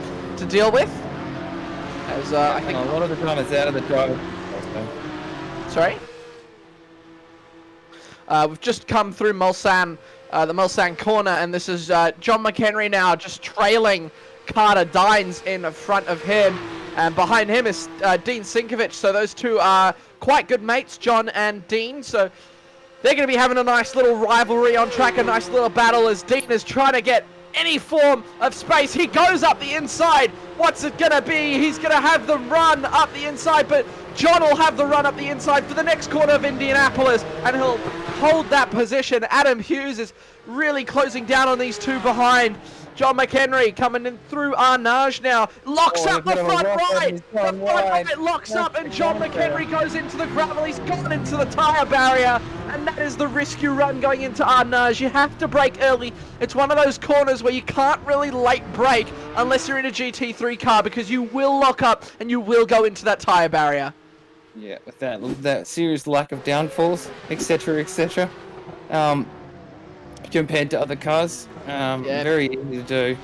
deal with. As I think a lot of the time it's out of the drive. Sorry? We've just come through Mulsanne. The Mulsanne corner, and this is John McHenry now just trailing Carter Dines in front of him, and behind him is Dean Sinkovich. So those two are quite good mates, John and Dean, so they're going to be having a nice little rivalry on track, a nice little battle as Dean is trying to get any form of space. He goes up the inside. What's it going to be? He's going to have the run up the inside, but John will have the run up the inside for the next corner of Indianapolis, and he'll hold that position. Adam Hughes is really closing down on these two behind. John McHenry coming in through Arnage now. Locks up the front right. The front right locks up, and John McHenry goes into the gravel. He's gone into the tyre barrier, and that is the rescue run going into Arnage. You have to brake early. It's one of those corners where you can't really late brake unless you're in a GT3 car, because you will lock up and you will go into that tyre barrier. Yeah, with that serious lack of downfalls, etc., compared to other cars, very easy to do.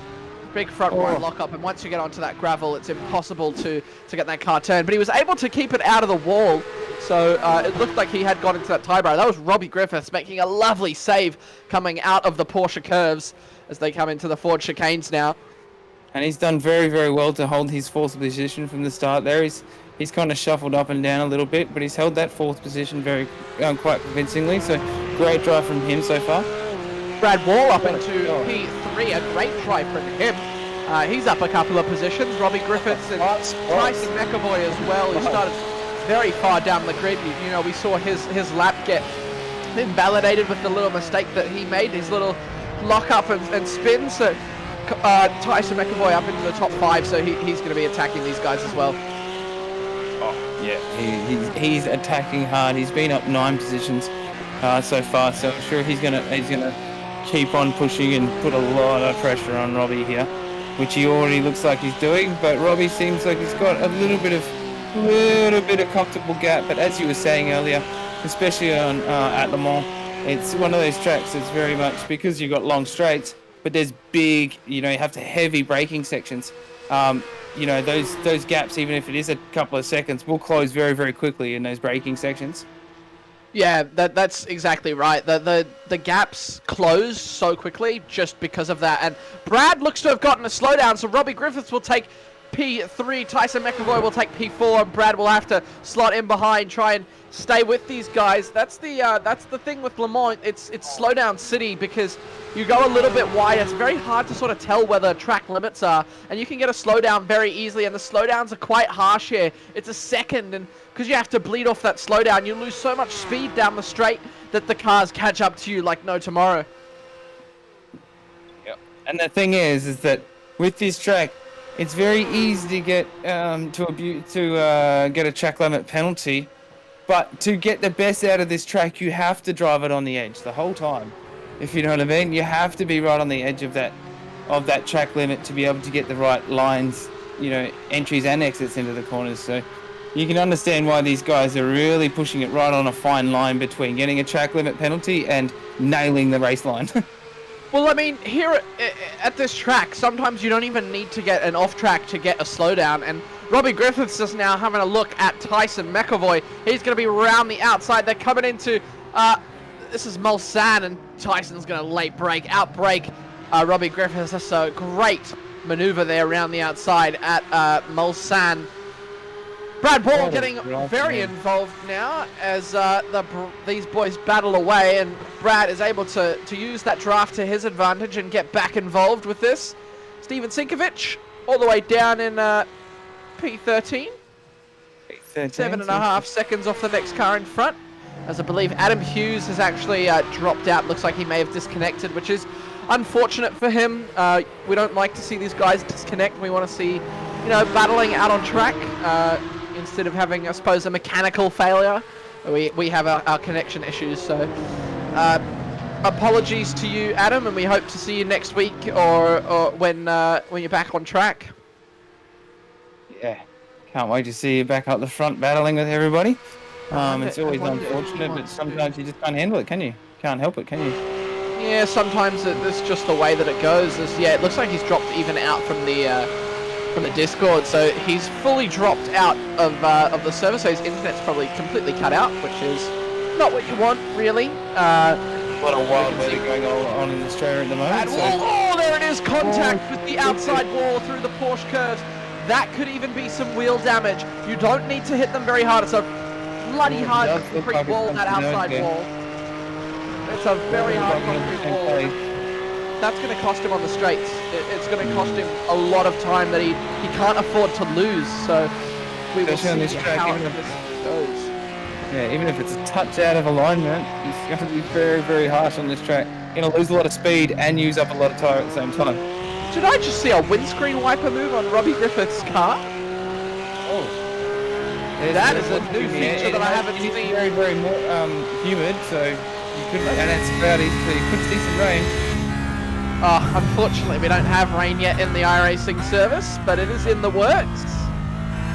Big front right lock up, and once you get onto that gravel, it's impossible to get that car turned. But he was able to keep it out of the wall, so it looked like he had got into that tie barrier. That was Robbie Griffiths making a lovely save coming out of the Porsche curves as they come into the Ford chicanes now. And he's done very, very well to hold his fourth position from the start there. He's kind of shuffled up and down a little bit, but he's held that fourth position quite convincingly. So great drive from him so far. Brad Wall up into P3, a great drive from him. He's up a couple of positions. Robbie Griffiths and Tyson McAvoy as well, who started very far down the grid. You know, we saw his lap get invalidated with the little mistake that he made, his little lock up and spin. So Tyson McAvoy up into the top 5, so he's going to be attacking these guys as well. Oh yeah, he's attacking hard. He's been up 9 positions so far, so I'm sure he's gonna keep on pushing and put a lot of pressure on Robbie here, which he already looks like he's doing. But Robbie seems like he's got a little bit of comfortable gap. But as you were saying earlier, especially on at Le Mans, it's one of those tracks that's very much because you've got long straights, but there's big, you have to heavy braking sections. Those gaps, even if it is a couple of seconds, will close very, very quickly in those braking sections. Yeah, that's exactly right. The gaps close so quickly just because of that. And Brad looks to have gotten a slowdown, so Robbie Griffiths will take P3. Tyson McAvoy will take P4. And Brad will have to slot in behind, try and stay with these guys. That's the thing with Le Mans. It's slowdown city because you go a little bit wide. It's very hard to sort of tell where the track limits are, and you can get a slowdown very easily. And the slowdowns are quite harsh here. It's a second, and because you have to bleed off that slowdown, you lose so much speed down the straight that the cars catch up to you like no tomorrow. Yep. And the thing is that with this track, it's very easy to get get a track limit penalty, but to get the best out of this track, you have to drive it on the edge the whole time. If you know what I mean, you have to be right on the edge of that track limit to be able to get the right lines, entries and exits into the corners. So you can understand why these guys are really pushing it right on a fine line between getting a track limit penalty and nailing the race line. Well, I mean, here at this track, sometimes you don't even need to get an off track to get a slowdown. And Robbie Griffiths is now having a look at Tyson McAvoy. He's going to be around the outside. They're coming into, this is Mulsanne, and Tyson's going to late brake, outbrake Robbie Griffiths. That's a great maneuver there around the outside at Mulsanne. Brad Ball getting very involved now as these boys battle away, and Brad is able to use that draft to his advantage and get back involved with this. Steven Sinkovic all the way down in P13. 7.5 seconds off the next car in front, as I believe Adam Hughes has actually dropped out. Looks like he may have disconnected, which is unfortunate for him. We don't like to see these guys disconnect. We want to see, battling out on track. Instead of having, I suppose, a mechanical failure, we have our connection issues. So apologies to you, Adam, and we hope to see you next week or when you're back on track. Yeah, can't wait to see you back up the front battling with everybody. It's always unfortunate, but sometimes you just can't handle it, can you? Can't help it, can you? Yeah, sometimes it's just the way that it goes. It looks like he's dropped even out from the Discord, so he's fully dropped out of the server, so his internet's probably completely cut out, which is not what you want, really. A lot of wild weather going on in Australia at the moment. Oh, there it is, contact with the outside wall through the Porsche curves. That could even be some wheel damage. You don't need to hit them very hard. It's a bloody hard concrete wall, that outside wall. It's a very hard concrete wall. That's going to cost him on the straights. It's going to cost him a lot of time that he can't afford to lose. So we will see how this goes. Yeah, even if it's a touch out of alignment, he's going to be very, very harsh on this track. Going to lose a lot of speed and use up a lot of tyre at the same time. Did I just see a windscreen wiper move on Robbie Griffith's car? Oh. That is a new feature that I haven't seen. It's very, very humid, so you couldn't, and it's cloudy, so you could see some rain. Unfortunately, we don't have rain yet in the iRacing service, but it is in the works.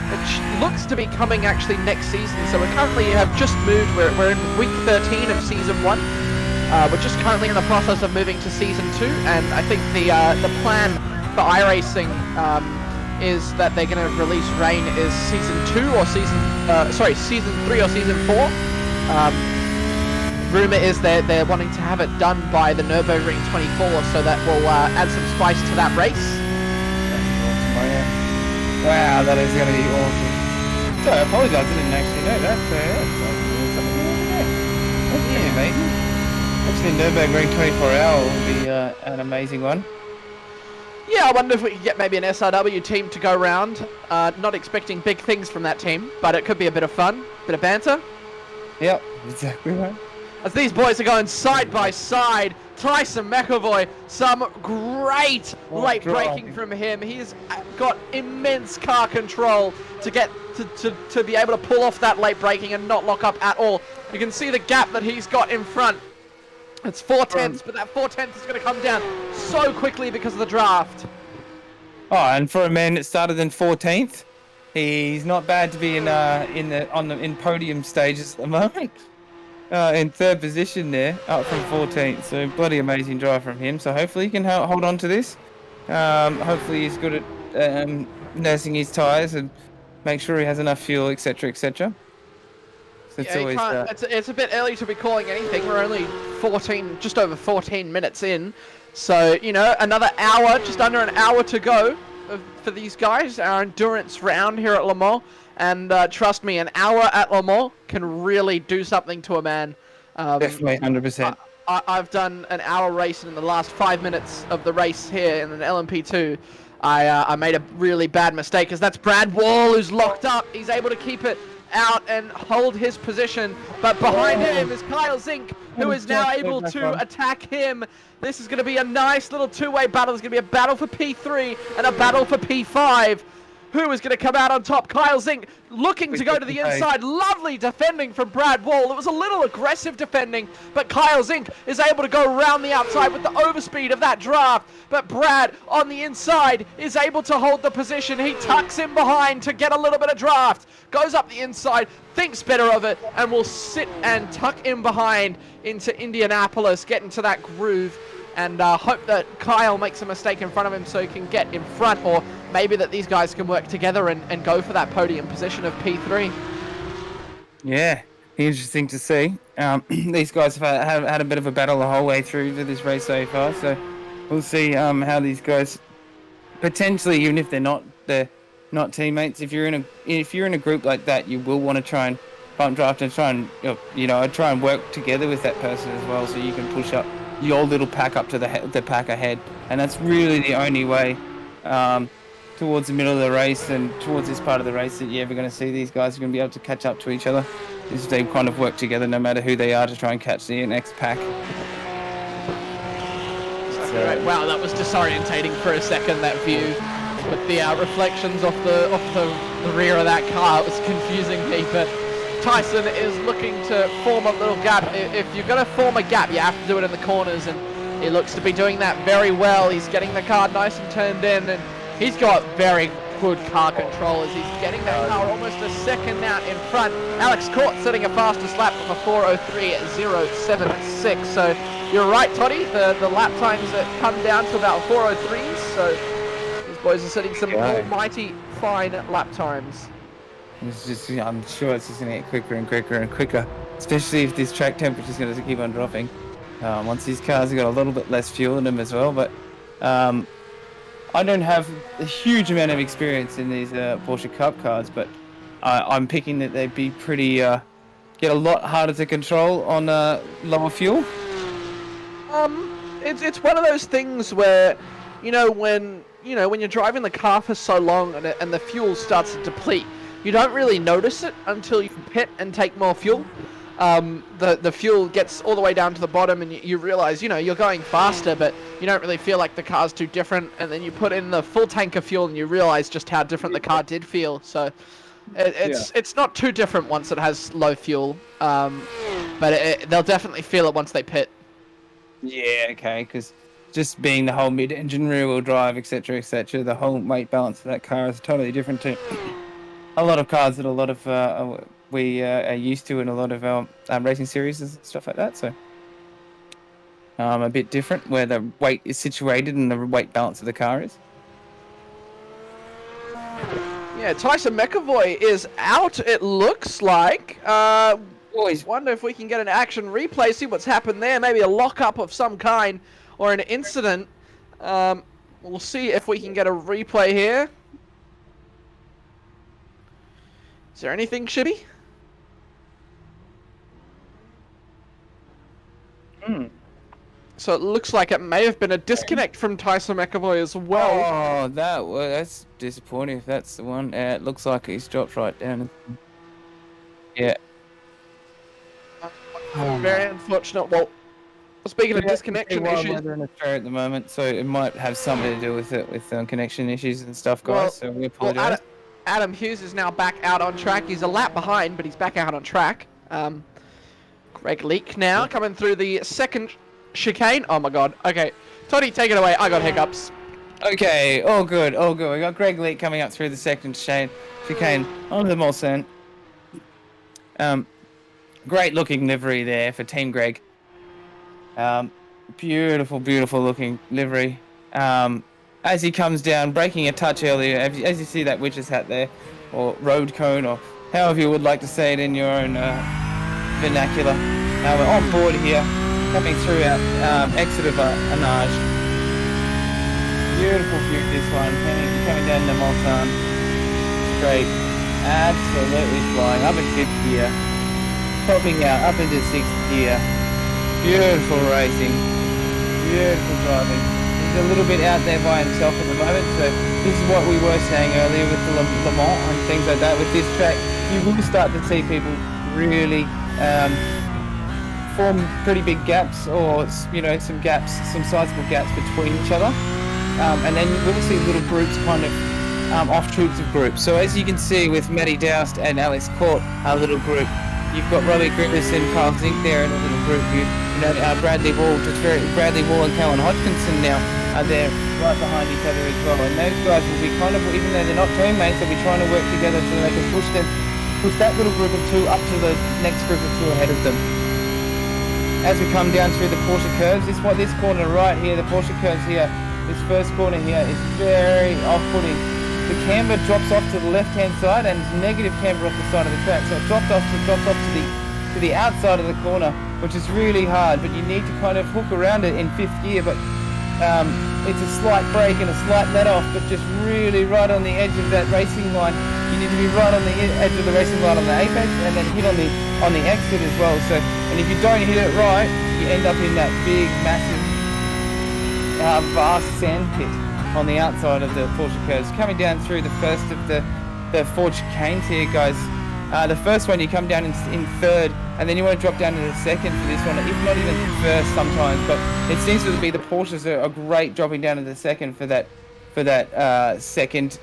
It looks to be coming actually next season. So we currently have just moved. We're in week 13 of season 1. We're just currently in the process of moving to season 2, and I think the plan for iRacing is that they're going to release rain is season 2 or season 3 or season 4. Rumor is they're wanting to have it done by the Nürburgring 24, so that will add some spice to that race. Wow, that is going to be awesome. So I apologise, I didn't actually know that. That's pretty amazing. Actually, Nürburgring 24 hour will be an amazing one. Yeah, I wonder if we could get maybe an SRW team to go round. Not expecting big things from that team, but it could be a bit of fun, bit of banter. Yep, exactly right. As these boys are going side by side, Tyson McAvoy, some great late braking from him. He's got immense car control to get to be able to pull off that late braking and not lock up at all. You can see the gap that he's got in front. It's 4/10, but that 4/10 is going to come down so quickly because of the draft. Oh, and for a man that started in 14th, he's not bad to be in podium stages at the moment. In 3rd position there, up from 14th. So bloody amazing drive from him. So hopefully he can hold on to this. Hopefully he's good at nursing his tyres and make sure he has enough fuel, etc., etc. So it's a bit early to be calling anything. We're only just over 14 minutes in. So, another hour, just under an hour to go for these guys, our endurance round here at Le Mans. And trust me, an hour at Le Mans can really do something to a man. Definitely, 100%. I've done an hour race, and in the last 5 minutes of the race here in an LMP2, I made a really bad mistake, because that's Brad Wall who's locked up. He's able to keep it out and hold his position, but behind him is Kyle Zink, who is now able to attack him. This is going to be a nice little two-way battle. There's going to be a battle for P3 and a battle for P5. Who is going to come out on top? Kyle Zink looking to go to the inside. Lovely defending from Brad Wall. It was a little aggressive defending, but Kyle Zink is able to go around the outside with the overspeed of that draft. But Brad on the inside is able to hold the position. He tucks in behind to get a little bit of draft. Goes up the inside, thinks better of it, and will sit and tuck in behind into Indianapolis, get into that groove, and hope that Kyle makes a mistake in front of him so he can get in front, or maybe that these guys can work together and go for that podium position of P3. Yeah, interesting to see. These guys have had a bit of a battle the whole way through to this race so far, so we'll see how these guys potentially, even if they're not teammates, if you're in a group like that, you will want to try and bump draft and try and work together with that person as well, so you can push up your little pack up to the pack ahead. And that's really the only way towards the middle of the race and towards this part of the race that you're ever going to see these guys are going to be able to catch up to each other, is they kind of work together no matter who they are to try and catch the next pack. Wow, that was disorientating for a second, that view with the reflections off the rear of that car. It was confusing me, but Tyson is looking to form a little gap. If you're going to form a gap, you have to do it in the corners, and he looks to be doing that very well. He's getting the car nice and turned in, and he's got very good car control as he's getting that car almost a second out in front. Alex Court setting a fastest lap of a 4:03.076. So you're right, Toddy, the lap times that come down to about 4:03s. So these boys are setting some almighty fine lap times. I'm sure it's just going to get quicker and quicker and quicker, especially if this track temperature is going to keep on dropping. Once these cars have got a little bit less fuel in them as well, but I don't have a huge amount of experience in these Porsche Cup cars, but I'm picking that they'd be pretty, get a lot harder to control on lower fuel. It's one of those things where, when you're driving the car for so long and the fuel starts to deplete, you don't really notice it until you pit and take more fuel. The fuel gets all the way down to the bottom, and you realize, you're going faster, but you don't really feel like the car's too different. And then you put in the full tank of fuel, and you realize just how different the car did feel. So it's not too different once it has low fuel, but they'll definitely feel it once they pit. Yeah, okay, because just being the whole mid-engine rear-wheel drive, etc., the whole weight balance of that car is totally different to a lot of cars that a lot of we are used to in a lot of our racing series and stuff like that. So a bit different where the weight is situated and the weight balance of the car is. Yeah, Tyson McAvoy is out, it looks like. Always wonder if we can get an action replay, see what's happened there. Maybe a lockup of some kind or an incident. We'll see if we can get a replay here. Is there anything, Shibby? So it looks like it may have been a disconnect from Tyson McAvoy as well. Oh, that's disappointing if that's the one. It looks like he's dropped right down. Yeah. Very unfortunate. Well, speaking of disconnection issues, we're in Australia at the moment, so it might have something to do with it, with connection issues and stuff, guys. So we apologize. Adam Hughes is now back out on track. He's a lap behind, but he's back out on track. Greg Leake now coming through the second chicane. Oh my god. Okay, Toddy, take it away. I got hiccups. Okay, all good. We got Greg Leake coming up through the second chicane onto the Mulsanne. Great looking livery there for Team Greg. Beautiful looking livery. As he comes down, breaking a touch earlier, as you see that witch's hat there, or road cone, or however you would like to say it in your own vernacular. We're on board here, coming through our exit of Anage. Beautiful view this one, coming down the Mulsanne straight, absolutely flying, up in 5th gear, popping out, up into 6th gear, beautiful racing, beautiful driving. He's a little bit out there by himself at the moment, so this is what we were saying earlier with the Le Mans and things like that. With this track, you will start to see people really form pretty big gaps, or some gaps, some sizable gaps between each other, and then you will see little groups kind of offshoots of groups. So as you can see with Matty Doust and Alex Court, a little group. You've got Robbie Griffiths and Carl Zink there in a little group. Bradley Wall and Callan Hodgkinson now are there right behind each other as well. And those guys will be kind of, even though they're not teammates, they'll be trying to work together so they can push that little group of two up to the next group of two ahead of them. As we come down through the Porsche curves, this corner right here, the Porsche curves here, this first corner here is very off-putting. The camber drops off to the left-hand side, and it's negative camber off the side of the track. So it drops off to the outside of the corner, which is really hard. But you need to kind of hook around it in 5th gear. But it's a slight brake and a slight let-off, but just really right on the edge of that racing line. You need to be right on the edge of the racing line on the apex, and then hit on the exit as well. So, and if you don't hit it right, you end up in that big, massive, vast sand pit on the outside of the Porsche curves. Coming down through the first of the 4 chicanes here, guys. The first one you come down in 3rd, and then you want to drop down to the 2nd for this one, if not even the 1st sometimes. But it seems to be the Porsches are great dropping down to the 2nd for that second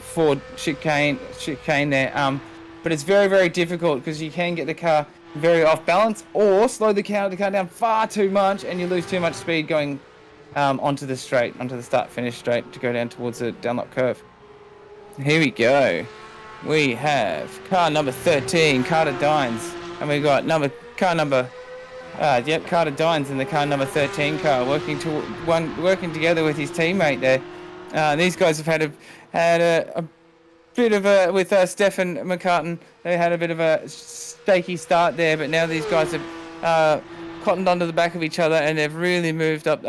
Ford chicane there. But it's very, very difficult because you can get the car very off balance or slow the car down far too much, and you lose too much speed going onto the start-finish straight to go down towards the Dunlop curve. Here we go. We have car number 13, Carter Dines, and we got Carter Dines in the car number 13 car, working together with his teammate there. These guys have had a bit of a, with Stefan McCartan, they had a bit of a shaky start there, but now these guys have cottoned onto the back of each other, and they've really moved up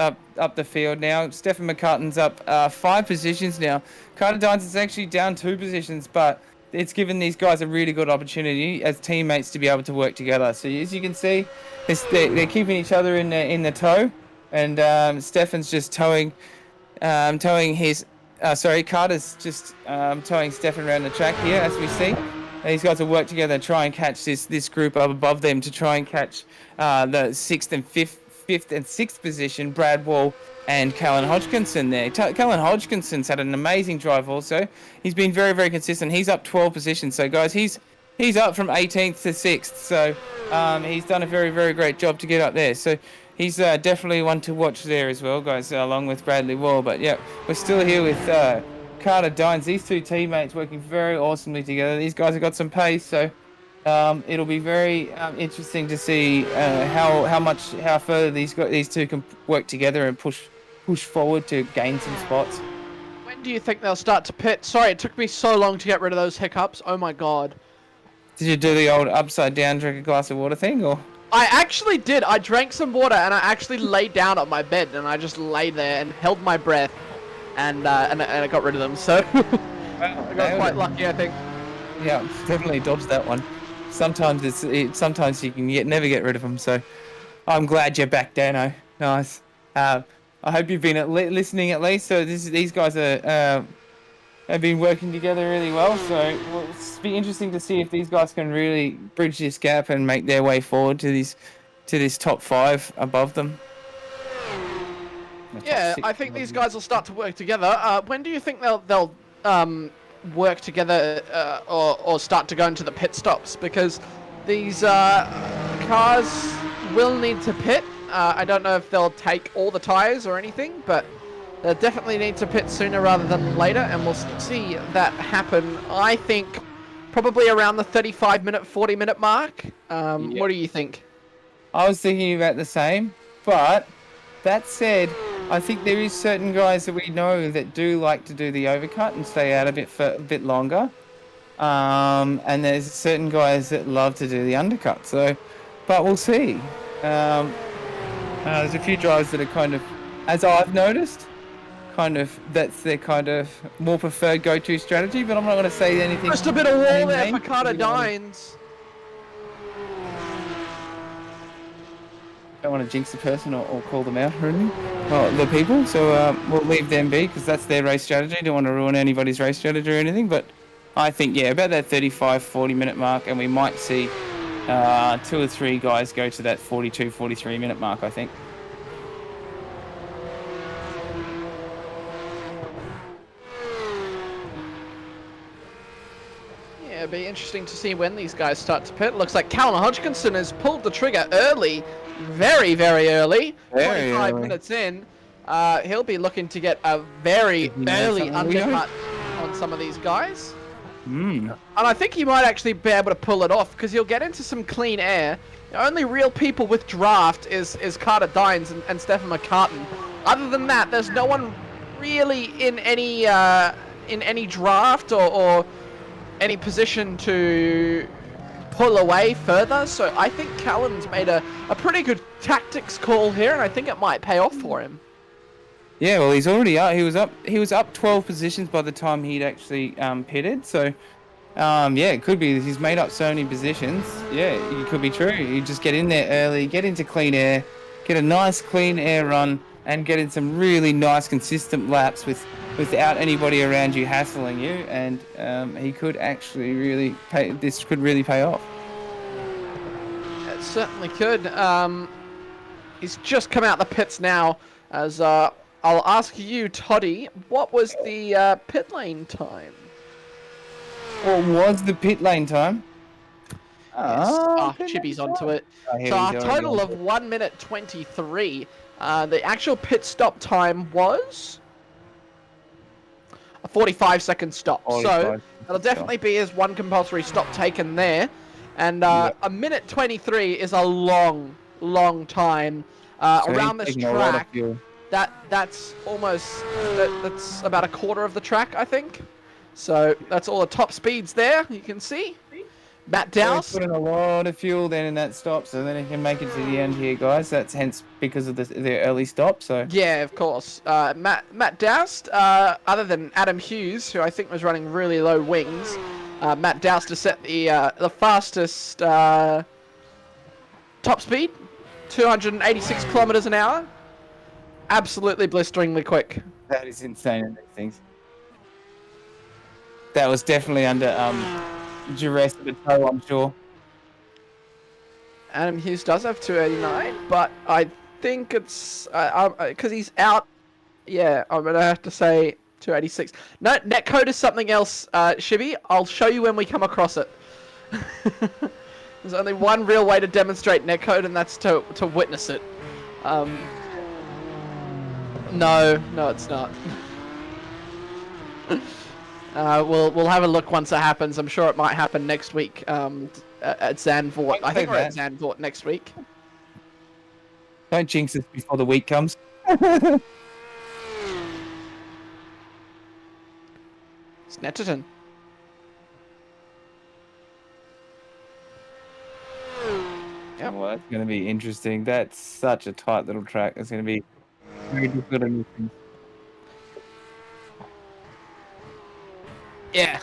the field now. Stefan McCartan's up 5 positions now. Carter Dines is actually down 2 positions, but it's given these guys a really good opportunity as teammates to be able to work together. So as you can see, they're keeping each other in the tow, and Stefan's just towing Carter's just towing Stefan around the track here, as we see. These guys will work together and try and catch this group up above them to try and catch the 6th and 5th and 6th position, Brad Wall and Callan Hodgkinson there. Callan Hodgkinson's had an amazing drive also. He's been very, very consistent. He's up 12 positions. So, guys, he's up from 18th to 6th. So, he's done a very, very great job to get up there. So, he's definitely one to watch there as well, guys, along with Bradley Wall. But, yeah, we're still here with Carter Dines. These 2 teammates working very awesomely together. These guys have got some pace, so it'll be very interesting to see how further these 2 can work together and push forward to gain some spots. When do you think they'll start to pit? Sorry, it took me so long to get rid of those hiccups. Oh my god. Did you do the old upside down drink a glass of water thing, or? I actually did. I drank some water and I actually laid down on my bed and I just lay there and held my breath, and I got rid of them. So I got quite lucky, I think. Yeah, definitely dodged that one. Sometimes sometimes you can never get rid of them. So I'm glad you're back, Dano. Nice. I hope you've been listening at least. So these guys have been working together really well. So it'll be interesting to see if these guys can really bridge this gap and make their way forward to this top 5 above them. Yeah, I think these guys will start to work together. When do you think they'll work together or start to go into the pit stops? Because these cars will need to pit. I don't know if they'll take all the tyres or anything, but they'll definitely need to pit sooner rather than later, and we'll see that happen, I think, probably around the 35-minute, 40-minute mark. What do you think? I was thinking about the same, but that said, I think there is certain guys that we know that do like to do the overcut and stay out a bit longer. And there's certain guys that love to do the undercut. So, but we'll see. There's a few drivers that are kind of, as I've noticed, that's their kind of more preferred go-to strategy. But I'm not going to say anything. Just a bit of wall any there name, for Carter because Dines. don't want to jinx the person or call them out or anything, or the people. So we'll leave them be because that's their race strategy. Don't want to ruin anybody's race strategy or anything. But I think, yeah, about that 35-40 minute mark, and we might see 2 or 3 guys go to that 42-43 minute mark, I think. Yeah, it'd be interesting to see when these guys start to pit. Looks like Callum Hodgkinson has pulled the trigger early, very, very early. Very 25 early. minutes in. He'll be looking to get a very Does he know early something we don't? undercut on some of these guys. Mm. And I think he might actually be able to pull it off because he'll get into some clean air. The only real people with draft is Carter Dines and Stefan McCartan. Other than that, there's no one really in any draft or any position to pull away further. So I think Callan's made a pretty good tactics call here, and I think it might pay off for him. Yeah, well, he's already up. He was up 12 positions by the time he'd actually pitted. So, yeah, it could be that he's made up so many positions. Yeah, it could be true. You just get in there early, get into clean air, get a nice clean air run, and get in some really nice consistent laps without anybody around you hassling you. And he could actually really pay. This could really pay off. It certainly could. He's just come out the pits now. As I'll ask you, Toddy, what was the pit lane time? What was the pit lane time? Chibi's onto it. Here So we a go, total yeah. of 1 minute 23. The actual pit stop time was a 45-second stop. 45 So second it'll definitely be his one compulsory stop taken there. And Yeah. a minute 23 is a long, long time So around he's this taking a lot of track. fuel. That's almost that's about a quarter of the track, I think. So that's all the top speeds there. You can see Matt So Dowse. he's putting a lot of fuel then in that stop, so then he can make it to the end here, guys. That's hence because of the early stop. So Yeah, of course. Matt Doust, other than Adam Hughes, who I think was running really low wings, Matt Doust has set the fastest top speed, 286 kilometers an hour. Absolutely blisteringly quick. that is insane in these things. That was definitely under duress of the toe, I'm sure. Adam Hughes does have 289, but I think it's because he's out. Yeah, I'm gonna have to say 286. No, netcode is something else, Shibby. I'll show you when we come across it. There's only one real way to demonstrate netcode, and that's to witness it. No, it's not. We'll have a look once it happens. I'm sure it might happen next week at Zandvoort. I think we're at Zandvoort next week. Don't jinx us before the week comes. Snetterton. Yep. Well, that's going to be interesting. That's such a tight little track. It's going to be very difficult on these things. Yeah.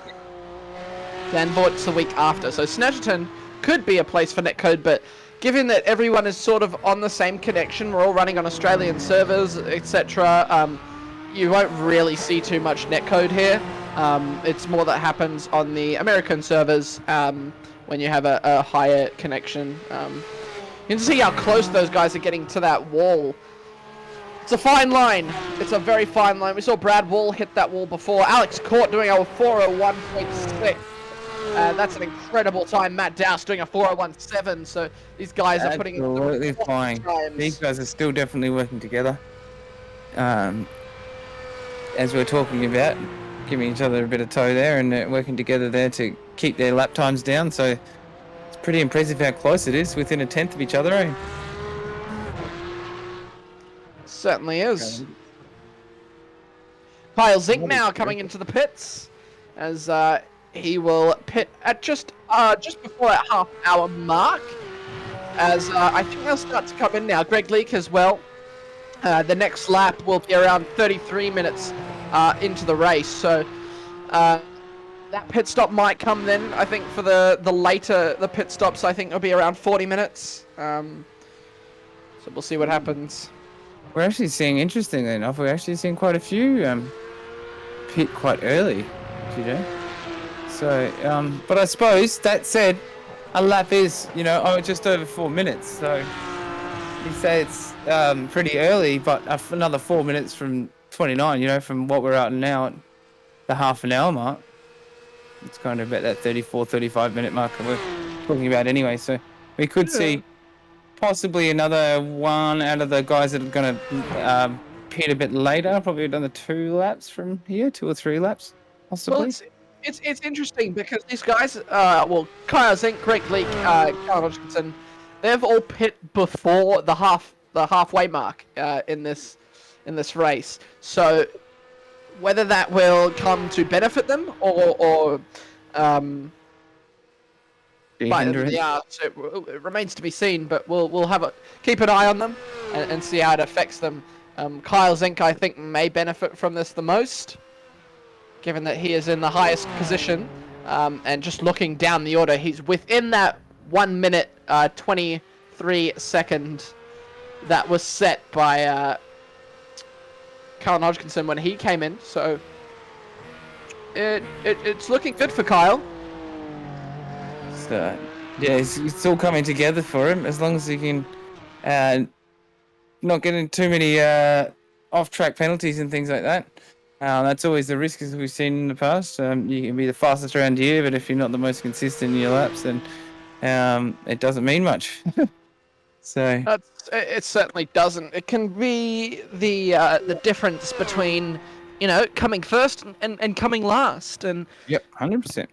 Zandvoort's the week after, so Snetterton could be a place for netcode, but given that everyone is sort of on the same connection, we're all running on Australian servers, etc., you won't really see too much netcode here. It's more that happens on the American servers when you have a higher connection. You can see how close those guys are getting to that wall. It's a fine line. It's a very fine line. We saw Brad Wall hit that wall before. Alex Court doing a 401.6. That's an incredible time. Matt Douse doing a 401.7. So these guys are putting in Absolutely flying. times. These guys are still definitely working together. As we're talking about, giving each other a bit of toe there and working together there to keep their lap times down. So it's pretty impressive how close it is, within a tenth of each other. Eh? Certainly is. Kyle Zink now coming into the pits as he will pit at just before that half-hour mark. As I think they'll start to come in now. Greg Leake as well. The next lap will be around 33 minutes into the race. So that pit stop might come then. I think for the later the pit stops, I think it'll be around 40 minutes. So we'll see what happens. We're actually seeing, interestingly enough, we're actually seeing quite a few pit quite early today. So, but I suppose that said, a lap is, just over 4 minutes. So you say it's pretty early, but another 4 minutes from 29, from what we're at now at the half an hour mark. It's kind of about that 34, 35 minute mark that we're talking about anyway. So we could see possibly another one out of the guys that are going to pit a bit later, probably another 2 laps from here, 2 or 3 laps, possibly. Well, it's interesting because these guys, Kyle Zink, Greg Leak, Carl Hodgkinson, they've all pit before the halfway mark in this race. So whether that will come to benefit them or so it remains to be seen. But we'll keep an eye on them and see how it affects them. Kyle Zink, I think, may benefit from this the most, given that he is in the highest position. And just looking down the order, he's within that 1 minute 23 second that was set by Kyle Hodgkinson when he came in. So it's looking good for Kyle. So, yeah, it's all coming together for him as long as he can not get into too many off-track penalties and things like that. That's always the risk, as we've seen in the past. You can be the fastest around here, but if you're not the most consistent in your laps, then it doesn't mean much. So it certainly doesn't. It can be the difference between coming first and coming last, and yep, 100%.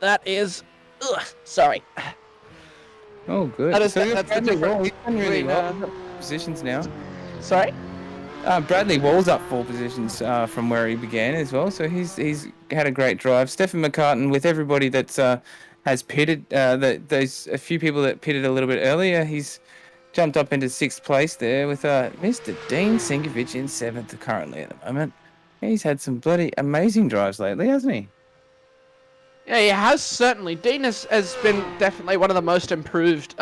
that is, sorry. Oh, good. That's the Bradley difference. Wall, he's done really well. Positions now. Sorry. Bradley Wall's up 4 positions from where he began as well, so he's had a great drive. Stefan McCartan, with everybody that's has pitted, there's a few people that pitted a little bit earlier. He's jumped up into 6th place there with Mr. Dean Sinkovich in 7th currently at the moment. He's had some bloody amazing drives lately, hasn't he? Yeah, he has certainly. Dean has been definitely one of the most improved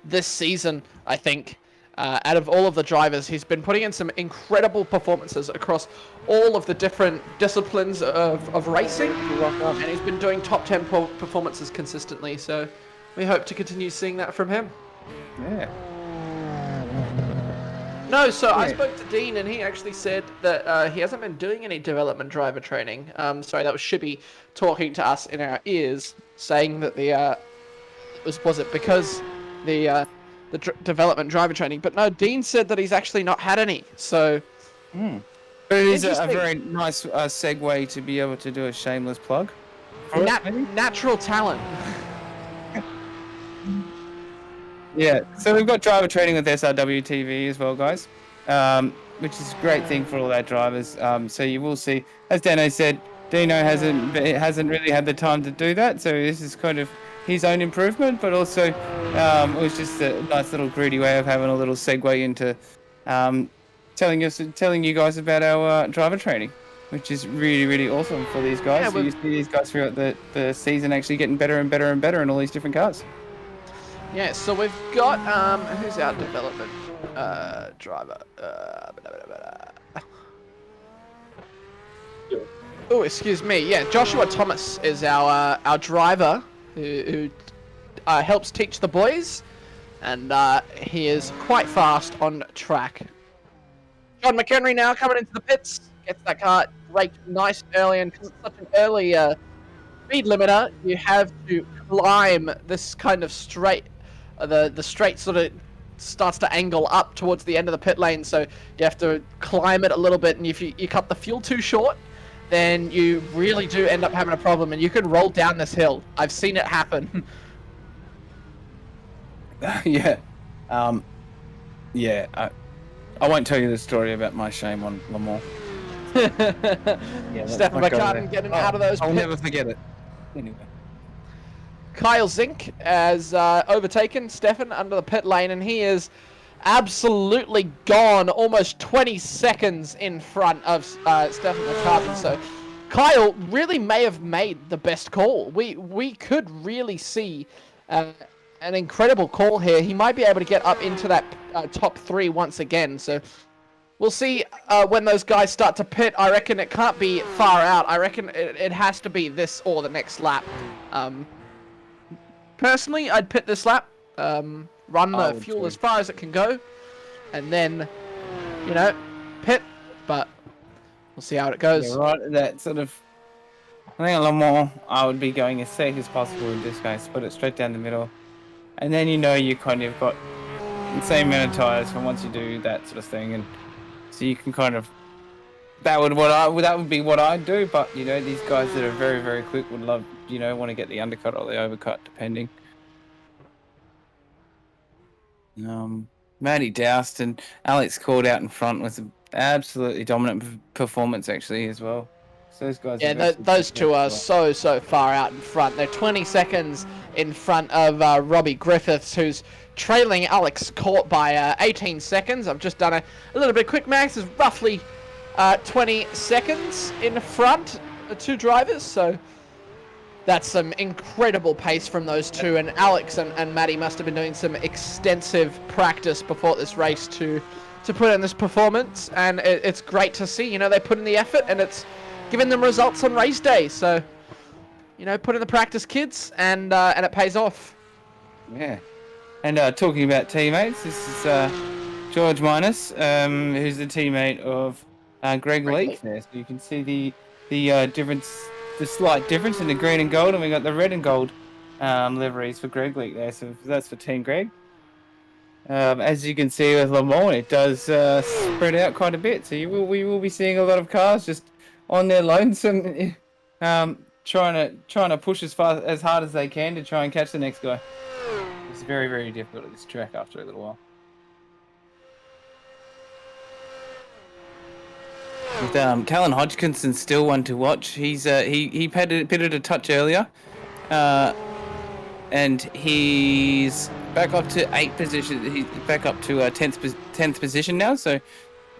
this season, I think. Out of all of the drivers, he's been putting in some incredible performances across all of the different disciplines of racing. And he's been doing top 10 performances consistently, so we hope to continue seeing that from him. Yeah. No, so I spoke to Dean, and he actually said that he hasn't been doing any development driver training. Sorry, that was Shibby talking to us in our ears, saying that was it because the development driver training? But no, Dean said that he's actually not had any. So it is a very nice segue to be able to do a shameless plug. Natural talent. Yeah, so we've got driver training with SRW TV as well, guys, which is a great thing for all our drivers. So you will see, as Dano said, Dino hasn't really had the time to do that, so this is kind of his own improvement, but also it was just a nice little greedy way of having a little segue into telling you guys about our driver training, which is really, really awesome for these guys. Yeah, so you see these guys throughout the season actually getting better and better and better in all these different cars. Yeah, so we've got, who's our development driver? Oh, excuse me. Yeah, Joshua Thomas is our driver who helps teach the boys, and he is quite fast on track. John McHenry now coming into the pits, gets that car raked nice early, and because it's such an early speed limiter, you have to climb this kind of straight. The straight sort of starts to angle up towards the end of the pit lane, so you have to climb it a little bit, and if you cut the fuel too short, then you really do end up having a problem, and you can roll down this hill. I've seen it happen. Yeah. Yeah. I won't tell you the story about my shame on Le Mans. Stefan McCartan getting out of those pits. I'll never forget it. Anyway. Kyle Zink has overtaken Stefan under the pit lane, and he is absolutely gone, almost 20 seconds in front of Stefan McCartan. So Kyle really may have made the best call. We could really see an incredible call here. He might be able to get up into that top 3 once again. So we'll see when those guys start to pit. I reckon it can't be far out. I reckon it has to be this or the next lap. Personally, I'd pit this lap. Run the fuel as far as it can go, and then, you know, pit, but we'll see how it goes. Yeah, right, that sort of, I think a lot more, I would be going as safe as possible in this case, put it straight down the middle, and then you know you kind of got the same amount of tyres from once you do that sort of thing, and so you can kind of, that would be what I'd do, but, you know, these guys that are very, very quick would love, you know, want to get the undercut or the overcut, depending. Matty Doust and Alex called out in front with an absolutely dominant performance actually as well. So those guys. Yeah, those two are so far out in front. They're 20 seconds in front of Robbie Griffiths, who's trailing Alex Court by 18 seconds. I've just done a little bit of quick max. Is roughly 20 seconds in front of two drivers. So that's some incredible pace from those two, and Alex and Matty must have been doing some extensive practice before this race to put in this performance, and it's great to see. You know, they put in the effort, and it's giving them results on race day. So, you know, put in the practice, kids, and it pays off. Yeah, and talking about teammates, this is George Minus, who's the teammate of Greg Leake there. So you can see the difference. The slight difference in the green and gold, and we got the red and gold liveries for Greg Leake there, so that's for Team Greg. As you can see with Le Mans, it does spread out quite a bit, so we will be seeing a lot of cars just on their lonesome, trying to push as hard as they can to try and catch the next guy. It's very, very difficult at this track after a little while. With Callan Hodgkinson still one to watch. He's he pitted a touch earlier, and he's back up to 8th position. He's back up to 10th position now. So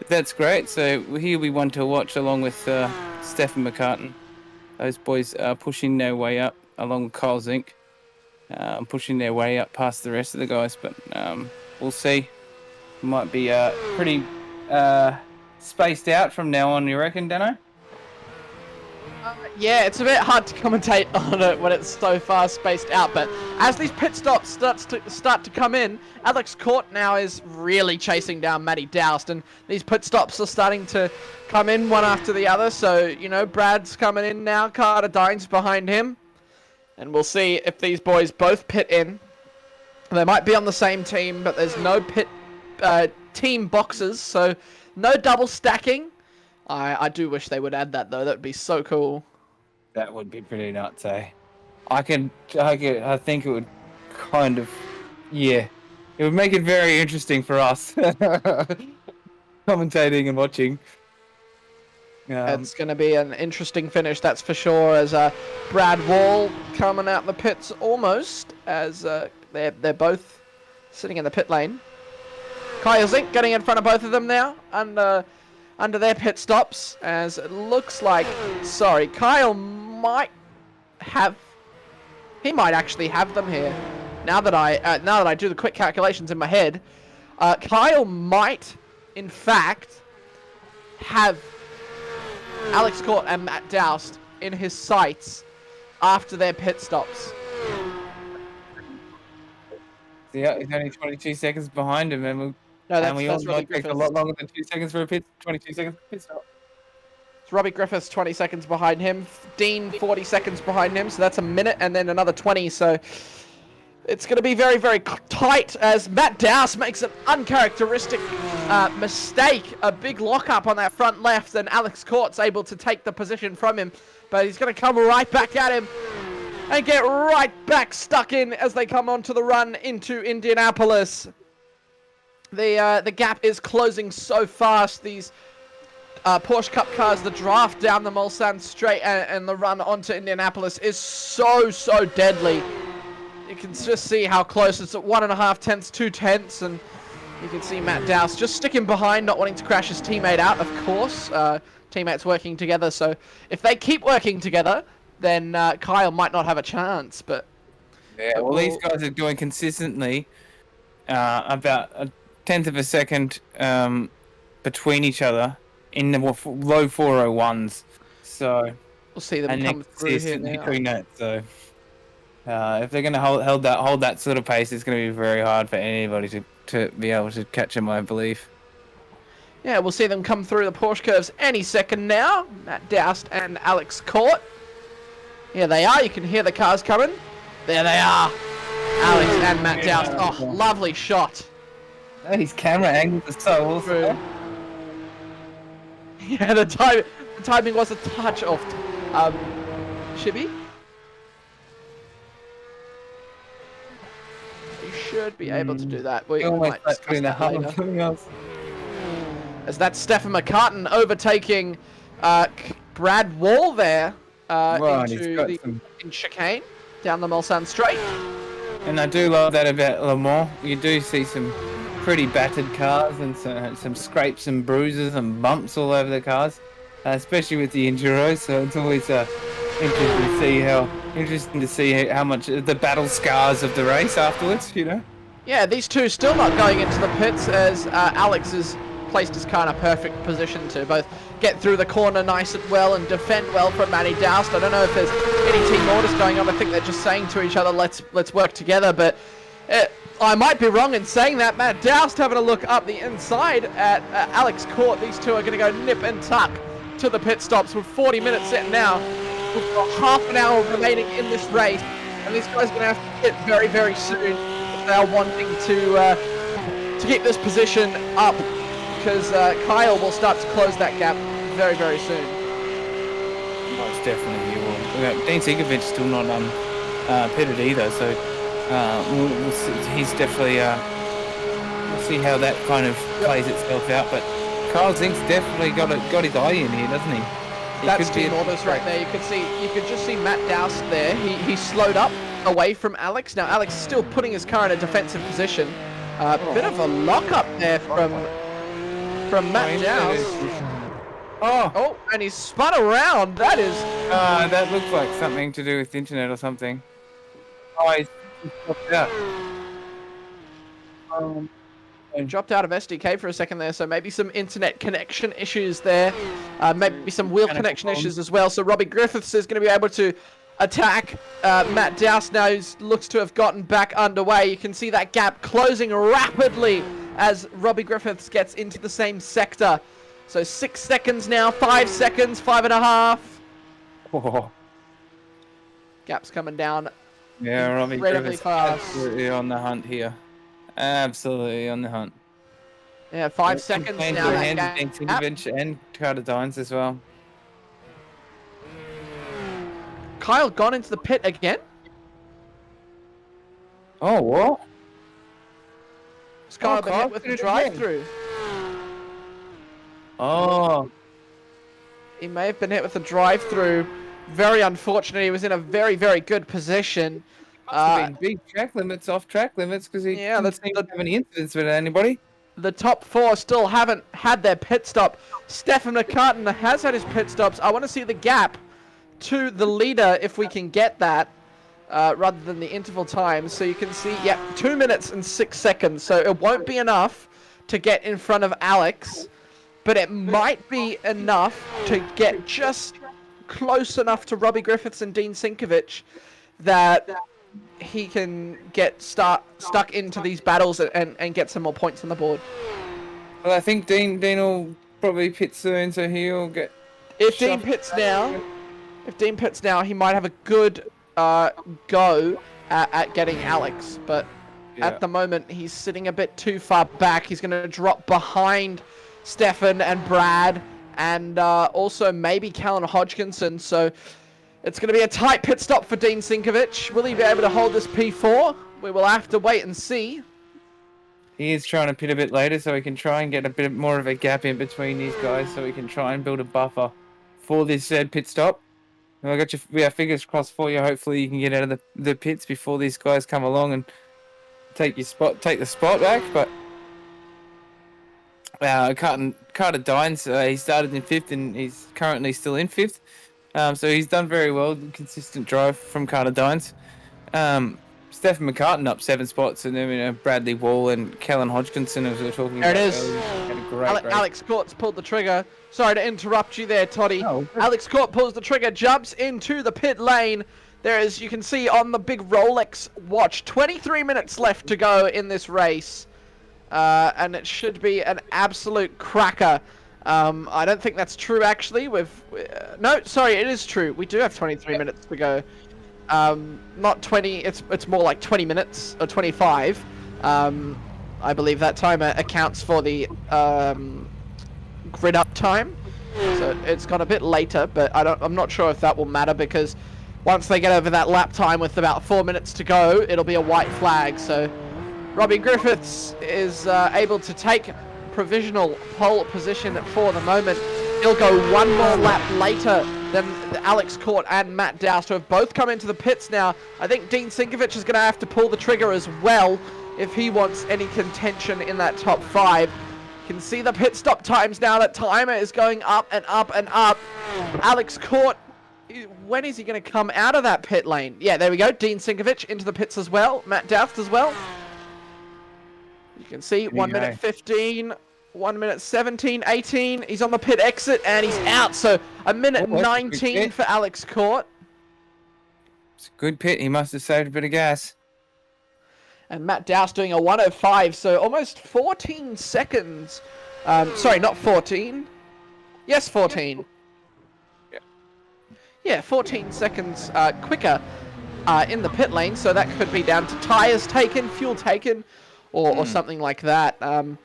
that's great. So he'll be one to watch along with Stefan McCartan. Those boys are pushing their way up along with Kyle Zink, pushing their way up past the rest of the guys. But we'll see. Might be pretty. Spaced out from now on, you reckon, Dano? Yeah, it's a bit hard to commentate on it when it's so far spaced out, but as these pit stops start to come in, Alex Court now is really chasing down Matty Doust, and these pit stops are starting to come in one after the other. So, you know, Brad's coming in now, Carter Dines behind him, and we'll see if these boys both pit in. They might be on the same team, but there's no pit team boxes, so no double stacking. I do wish they would add that though. That would be so cool. That would be pretty nuts, eh? I think it would kind of, yeah, it would make it very interesting for us commentating and watching. It's going to be an interesting finish, that's for sure. As Brad Wall coming out the pits almost, as they're both sitting in the pit lane. Kyle Zink getting in front of both of them now under their pit stops, as it looks like, sorry, Kyle might actually have them here. Now that I do the quick calculations in my head, Kyle might in fact have Alex Court and Matt Doust in his sights after their pit stops. Yeah, he's only 22 seconds behind him, and we all know it takes a lot longer than 2 seconds for a pit. 22 seconds for a pit stop. It's Robbie Griffiths 20 seconds behind him, Dean 40 seconds behind him, so that's a minute and then another 20. So it's going to be very, very tight as Matt Doust makes an uncharacteristic mistake, a big lockup on that front left, and Alex Court's able to take the position from him, but he's going to come right back at him and get right back stuck in as they come onto the run into Indianapolis. The gap is closing so fast. These Porsche Cup cars, the draft down the Mulsanne straight and the run onto Indianapolis is so deadly. You can just see how close it's at 1.5 tenths, 2 tenths, and You can see Matt Dowse just sticking behind, not wanting to crash his teammate out, of course. Teammates working together, so if they keep working together, then Kyle might not have a chance, but... Yeah, well, these guys are doing consistently about a tenth of a second between each other in the low 401s. So we'll see them come through here now. Doing that, so if they're going to hold that sort of pace, it's going to be very hard for anybody to be able to catch them, I believe. Yeah, we'll see them come through the Porsche curves any second now. Matt Dowse and Alex Court. Here they are. You can hear the cars coming. There they are. Alex and Matt Dowse. Oh, lovely shot. His camera angles are so awesome. Yeah, the timing was a touch off. Shibby? You should be able to do that. We might discuss that later. As that's Stefan McCartan overtaking Brad Wall there in chicane down the Mulsanne Straight. And I do love that about Le Mans. You do see some pretty battered cars and some scrapes and bruises and bumps all over the cars, especially with the Enduros. So it's always interesting to see how much the battle scars of the race afterwards. You know. Yeah, these two still not going into the pits as Alex has placed his car in a perfect position to both get through the corner nice and well and defend well from Matty Dowse. I don't know if there's any team orders going on. I think they're just saying to each other, let's work together. But I might be wrong in saying that. Matt Dowse having a look up the inside at Alex Court. These two are going to go nip and tuck to the pit stops with 40 minutes in now. We've got half an hour remaining in this race, and these guys are going to have to hit very, very soon if they are wanting to keep this position up, because Kyle will start to close that gap very, very soon. Most definitely he will. Dean Sinkovich still not pitted either, so we'll see. He's definitely we'll see how that kind of plays itself out. But Kyle Zink's definitely got his eye in here, doesn't he? That's team orders right there. You could just see Matt Dowse there. He slowed up away from Alex. Now Alex is still putting his car in a defensive position. Bit of a lock up there from Matt Dowse. Oh, and he's spun around. That is... that looks like something to do with the internet or something. Oh, he's dropped out. Dropped out of SDK for a second there, so maybe some internet connection issues there. Maybe some wheel connection issues as well. So Robbie Griffiths is going to be able to attack Matt Dowse now, who looks to have gotten back underway. You can see that gap closing rapidly as Robbie Griffiths gets into the same sector. So 6 seconds now, 5 seconds, 5.5. Oh. Gap's coming down. Yeah, Robbie incredibly fast. Absolutely on the hunt here. Absolutely on the hunt. Yeah, 5 seconds now. And Carter Dines as well. Kyle gone into the pit again? Oh, what? Kyle been hit with the drive-through. Oh. He may have been hit with the drive-through. Very unfortunate. He was in a very, very good position. Big track limits, off track limits, because he didn't seem to have any incidents with anybody. The top four still haven't had their pit stop. Stefan McCartan has had his pit stops. I want to see the gap to the leader if we can get that, rather than the interval time. So you can see, 2 minutes and 6 seconds. So it won't be enough to get in front of Alex, but it might be enough to get just close enough to Robbie Griffiths and Dean Sinkovich that he can get stuck into these battles and get some more points on the board. Well, I think Dean will probably pit soon, so he'll get... If Dean pits now, he might have a good go at getting Alex, but at the moment he's sitting a bit too far back. He's going to drop behind Stefan and Brad and also maybe Callan Hodgkinson, so it's going to be a tight pit stop for Dean Sinkovich. Will he be able to hold this P4? We will have to wait and see. He is trying to pit a bit later so he can try and get a bit more of a gap in between these guys so he can try and build a buffer for this pit stop. I got our fingers crossed for you. Hopefully you can get out of the pits before these guys come along and take the spot back. But Carter Dines. He started in 5th and he's currently still in 5th. So he's done very well. Consistent drive from Carter Dines. Stephen McCartan up 7 spots, and then Bradley Wall and Kellen Hodgkinson, as we were talking There about. it is. Earlier, had a great race. Alex Court's pulled the trigger. Sorry to interrupt you there, Toddy. Oh. Alex Court pulls the trigger, jumps into the pit lane. There is, you can see on the big Rolex watch, 23 minutes left to go in this race. And it should be an absolute cracker. I don't think that's true, actually. No, sorry, it is true. We do have 23 minutes to go. Not 20, it's more like 20 minutes, or 25. I believe that timer accounts for the grid up time. So it's gone a bit later, but I'm not sure if that will matter, because once they get over that lap time with about 4 minutes to go, it'll be a white flag. So Robbie Griffiths is able to take provisional pole position for the moment. He'll go one more lap later than Alex Court and Matt Doust, who have both come into the pits now. I think Dean Sinkovich is going to have to pull the trigger as well if he wants any contention in that top 5. You can see the pit stop times now. That timer is going up and up and up. Alex Court, when is he going to come out of that pit lane? Yeah, there we go. Dean Sinkovich into the pits as well. Matt Doust as well. You can see 1 minute 15, 1 minute 17, 18. He's on the pit exit and he's out. So a minute 19 for Alex Court. It's a good pit. He must have saved a bit of gas. And Matt Doust doing a 105, so almost 14 seconds. Sorry, not 14. Yes, 14. Yeah, 14 seconds quicker in the pit lane, so that could be down to tyres taken, fuel taken, or something like that. Might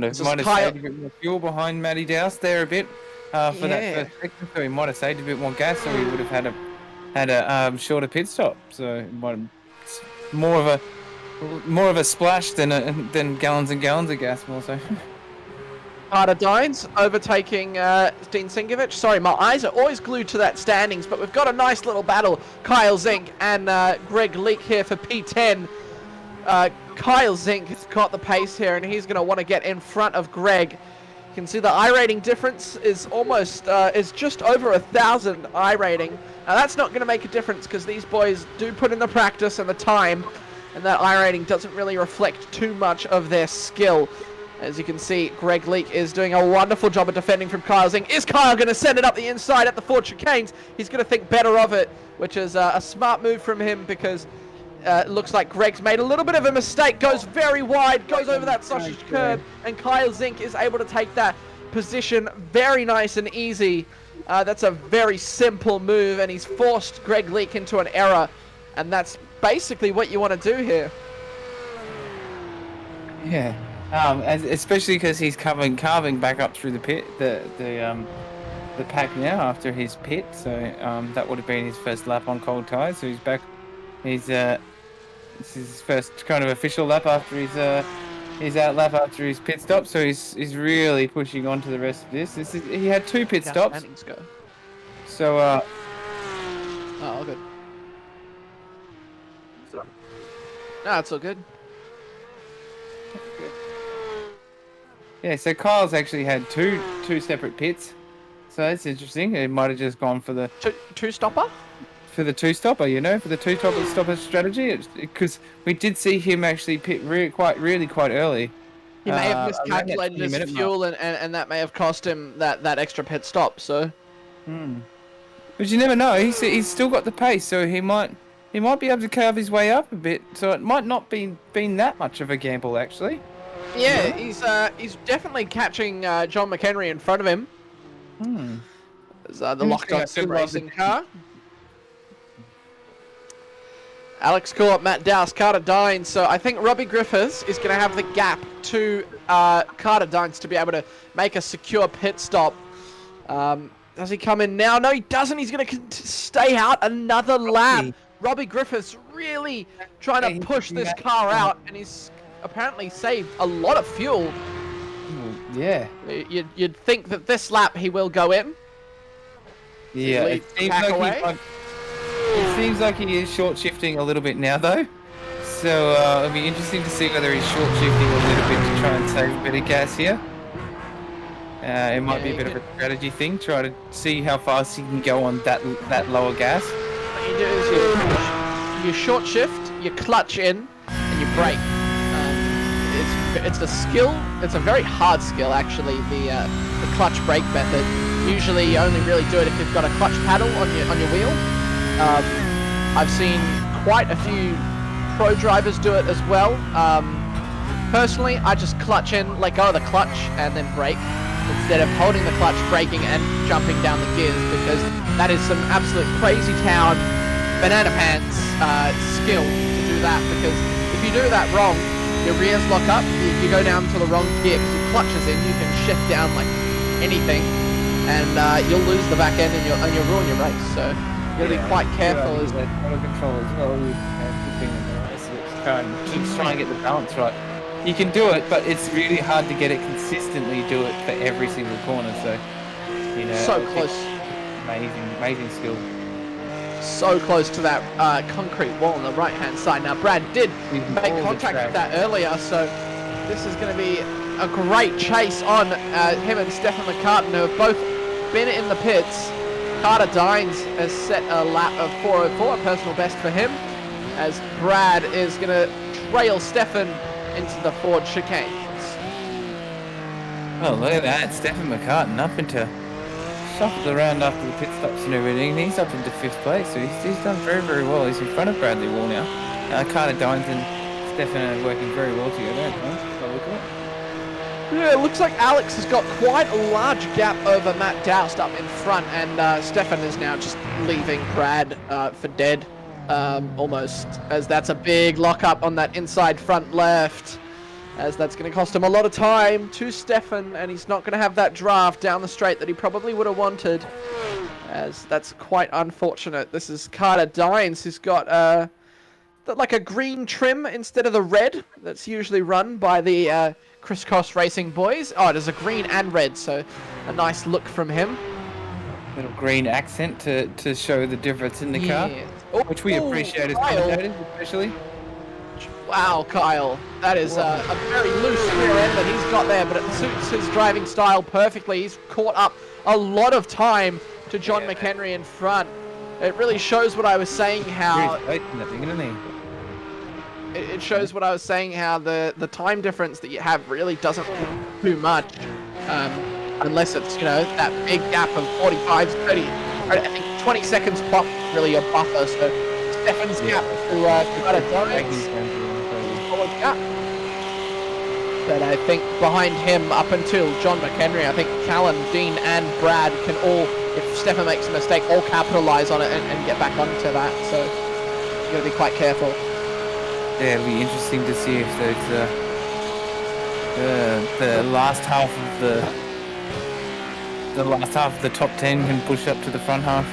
have saved a bit more fuel behind Matty Doust there a bit for that first section, so he might have saved a bit more gas, or he would have had a shorter pit stop. So it's more of a splash than gallons and gallons of gas, more so. Carter Dines overtaking Dean Sinkovich. Sorry, my eyes are always glued to that standings, but we've got a nice little battle. Kyle Zink and Greg Leake here for P10. Kyle Zink has got the pace here, and he's going to want to get in front of Greg. You can see the I rating difference is is just over 1,000 I rating. Now that's not going to make a difference because these boys do put in the practice and the time, and that I rating doesn't really reflect too much of their skill. As you can see, Greg Leake is doing a wonderful job of defending from Kyle Zink. Is Kyle going to send it up the inside at the Ford chicanes? He's going to think better of it, which is a smart move from him, because it looks like Greg's made a little bit of a mistake. Goes very wide, goes over that sausage curb, and Kyle Zink is able to take that position very nice and easy. That's a very simple move, and he's forced Greg Leake into an error, and that's basically what you want to do here. Yeah. Especially because he's carving back up through the pit, the pack now after his pit. So that would have been his first lap on cold tyres. So he's back. This is his first kind of official lap after his out lap after his pit stop. So he's really pushing on to the rest of this. He had 2 pit stops. So oh, all good. No, it's all good. Yeah, so Kyle's actually had two separate pits, so that's interesting. It might have just gone for the two stopper, for the two stopper strategy, because we did see him actually pit really quite early. He may have miscalculated his fuel, and that may have cost him that extra pit stop. So, but you never know. He's still got the pace, so he might be able to carve his way up a bit. So it might not been that much of a gamble, actually. Yeah, he's definitely catching John McHenry in front of him. There's the locked on sim racing car. Alex Court, Matt Doust, Carter Dines. So I think Robbie Griffiths is going to have the gap to Carter Dines to be able to make a secure pit stop. Does he come in now? No, he doesn't. He's going to stay out another lap. Robbie Griffiths really trying to push this car out, and he's apparently saved a lot of fuel. Yeah. You'd think that this lap he will go in. Yeah, it seems like he is short shifting a little bit now, though. So it'll be interesting to see whether he's short shifting a little bit to try and save a bit of gas here. It might be a bit of a strategy thing. Try to see how fast you can go on that lower gas. What you do is you short shift, you clutch in, and you brake. It's a skill. It's a very hard skill, actually. The clutch brake method. Usually, you only really do it if you've got a clutch paddle on your wheel. I've seen quite a few pro drivers do it as well. Personally, I just clutch in, let go of the clutch, and then brake, instead of holding the clutch, braking, and jumping down the gears, because that is some absolute crazy town, banana pants skill to do that, because if you do that wrong, your rears lock up, you go down to the wrong gear, because your clutch is in, you can shift down like anything, and you'll lose the back end and you'll ruin your race, so you gotta be quite careful. As that control as well, keep trying to get the balance right. You can do it, but it's really hard to get it consistently. Do it for every single corner. So, you know, so close. Amazing skill. So close to that concrete wall on the right-hand side. Now, Brad did make contact with that earlier, so this is going to be a great chase on him and Stefan McCartan, who have both been in the pits. Carter Dines has set a lap of 4:04, a personal best for him, as Brad is going to trail Stefan into the Ford chicanes. Oh, look at that. Stefan McCartan up into... shuffled around after the pit stops and everything. He's up into 5th place, so he's done very, very well. He's in front of Bradley Wall now. Carter Dines and Stefan are working very well together. Yeah, it looks like Alex has got quite a large gap over Matt Doust up in front, and Stefan is now just leaving Brad for dead. Almost, as that's a big lockup on that inside front left, as that's going to cost him a lot of time to Stefan, and he's not going to have that draft down the straight that he probably would have wanted, as that's quite unfortunate. This is Carter Dines, who's got like a green trim instead of the red that's usually run by the Crisscross Racing boys. Oh, it is a green and red, so a nice look from him. Little green accent to show the difference in the car, which we appreciate as commentators, especially. Wow, Kyle, that is a very loose rear end that he's got there, but it suits his driving style perfectly. He's caught up a lot of time to John McHenry in front. It really shows what I was saying, how it shows what I was saying, how the time difference that you have really doesn't too much. Unless it's, you know, that big gap of 45, 30, I think 20 seconds pop really a buffer, so Stefan's gap to Carter Dines. But I think behind him, up until John McHenry, I think Callan, Dean and Brad can all, if Stefan makes a mistake, all capitalise on it and get back onto that, so you've got to be quite careful. Yeah, it'll be interesting to see if the last half of the top 10 can push up to the front half.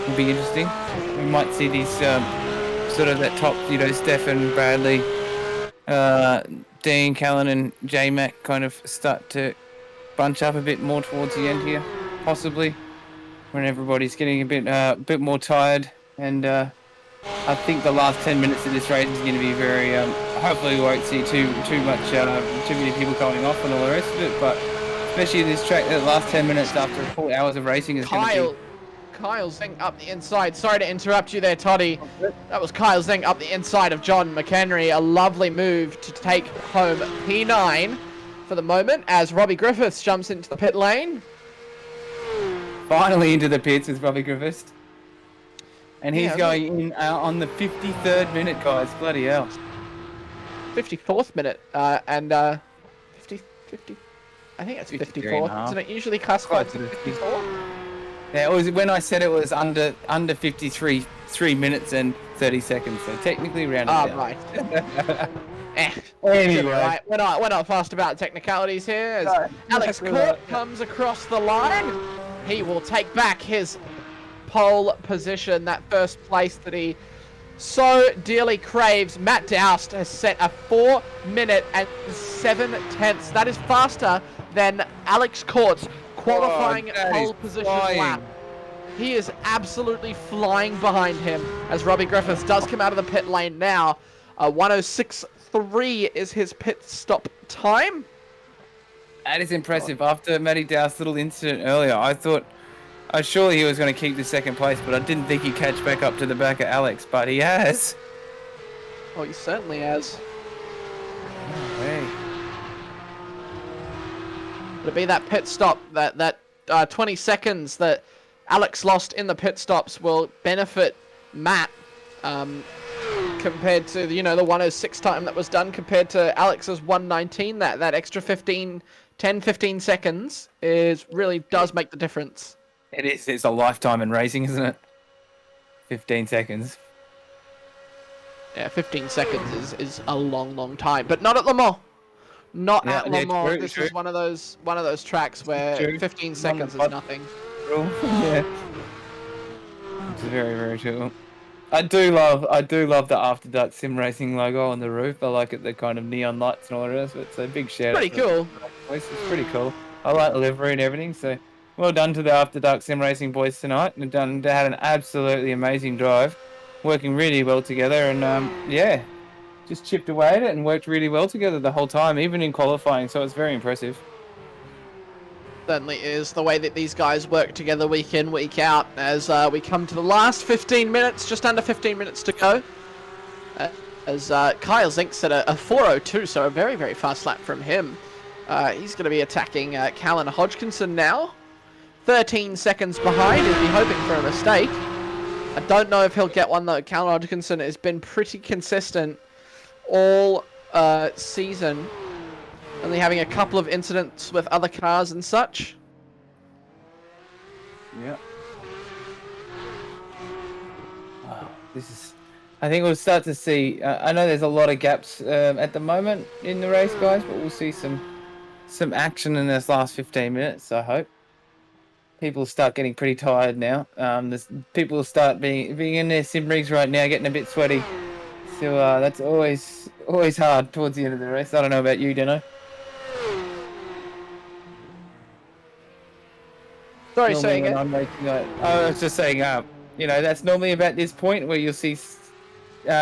Will be interesting. We might see these sort of that top, you know, Stefan, Bradley, Dean, Callan and J-Mac kind of start to bunch up a bit more towards the end here, possibly, when everybody's getting a bit more tired. And I think the last 10 minutes of this race is going to be very, hopefully we won't see too many people going off and all the rest of it, but especially this track, the last 10 minutes after 4 hours of racing is going to be... Kyle Zeng up the inside. Sorry to interrupt you there, Toddy. That was Kyle Zeng up the inside of John McHenry. A lovely move to take home P9 for the moment, as Robbie Griffiths jumps into the pit lane. Finally into the pits with Robbie Griffiths. And he's going in on the 53rd minute, guys. Bloody hell. 54th minute. And 50... I think it's 54th. Isn't it usually classified to 54? Yeah, it was when I said it was under 53 3 minutes and 30 seconds, so technically rounded down. Right. Anyway, right. We're not fast about technicalities here. As Alex Court comes across the line, he will take back his pole position, that first place that he so dearly craves. Matt Doust has set a 4 minute and 7 tenths. That is faster than Alex Court's qualifying pole position lap. He is absolutely flying behind him, as Robbie Griffiths does come out of the pit lane now. 1:06.3 is his pit stop time. That is impressive. After Matty Dow's little incident earlier, I thought surely he was going to keep the second place, but I didn't think he'd catch back up to the back of Alex, but he has. Oh, he certainly has. Oh, hey. It'll be that pit stop, that 20 seconds that Alex lost in the pit stops will benefit Matt compared to, the 1:06 time that was done compared to Alex's 1:19. That extra 10, 15 seconds really does make the difference. It is. It's a lifetime in racing, isn't it? 15 seconds. Yeah, 15 seconds is a long time, but not at Le Mans. Not at Le Mans. This is one of those tracks where 15 seconds is nothing. Yeah. It's very, very true. I do love the After Dark Sim Racing logo on the roof. I like it, the kind of neon lights and all the rest of it. So big shout out. Pretty cool. It's pretty cool. I like the livery and everything. So well done to the After Dark Sim Racing boys tonight. They had an absolutely amazing drive, working really well together, and yeah, just chipped away at it and worked really well together the whole time, even in qualifying. So it's very impressive. Certainly is the way that these guys work together week in, week out. As we come to the last 15 minutes, just under 15 minutes to go. As Kyle Zink set a 4:02, so a very, very fast lap from him. He's going to be attacking Callan Hodgkinson now. 13 seconds behind. He'll be hoping for a mistake. I don't know if he'll get one, though. Callan Hodgkinson has been pretty consistent all season. Only having a couple of incidents with other cars and such. Yeah. Wow, I think we'll start to see. I know there's a lot of gaps at the moment in the race, guys, but we'll see some action in this last 15 minutes. I hope. People start getting pretty tired now. People start being in their sim rigs right now, getting a bit sweaty. So that's always hard towards the end of the race. I don't know about you, Dino. Sorry, say again. I was just saying, that's normally about this point where you'll see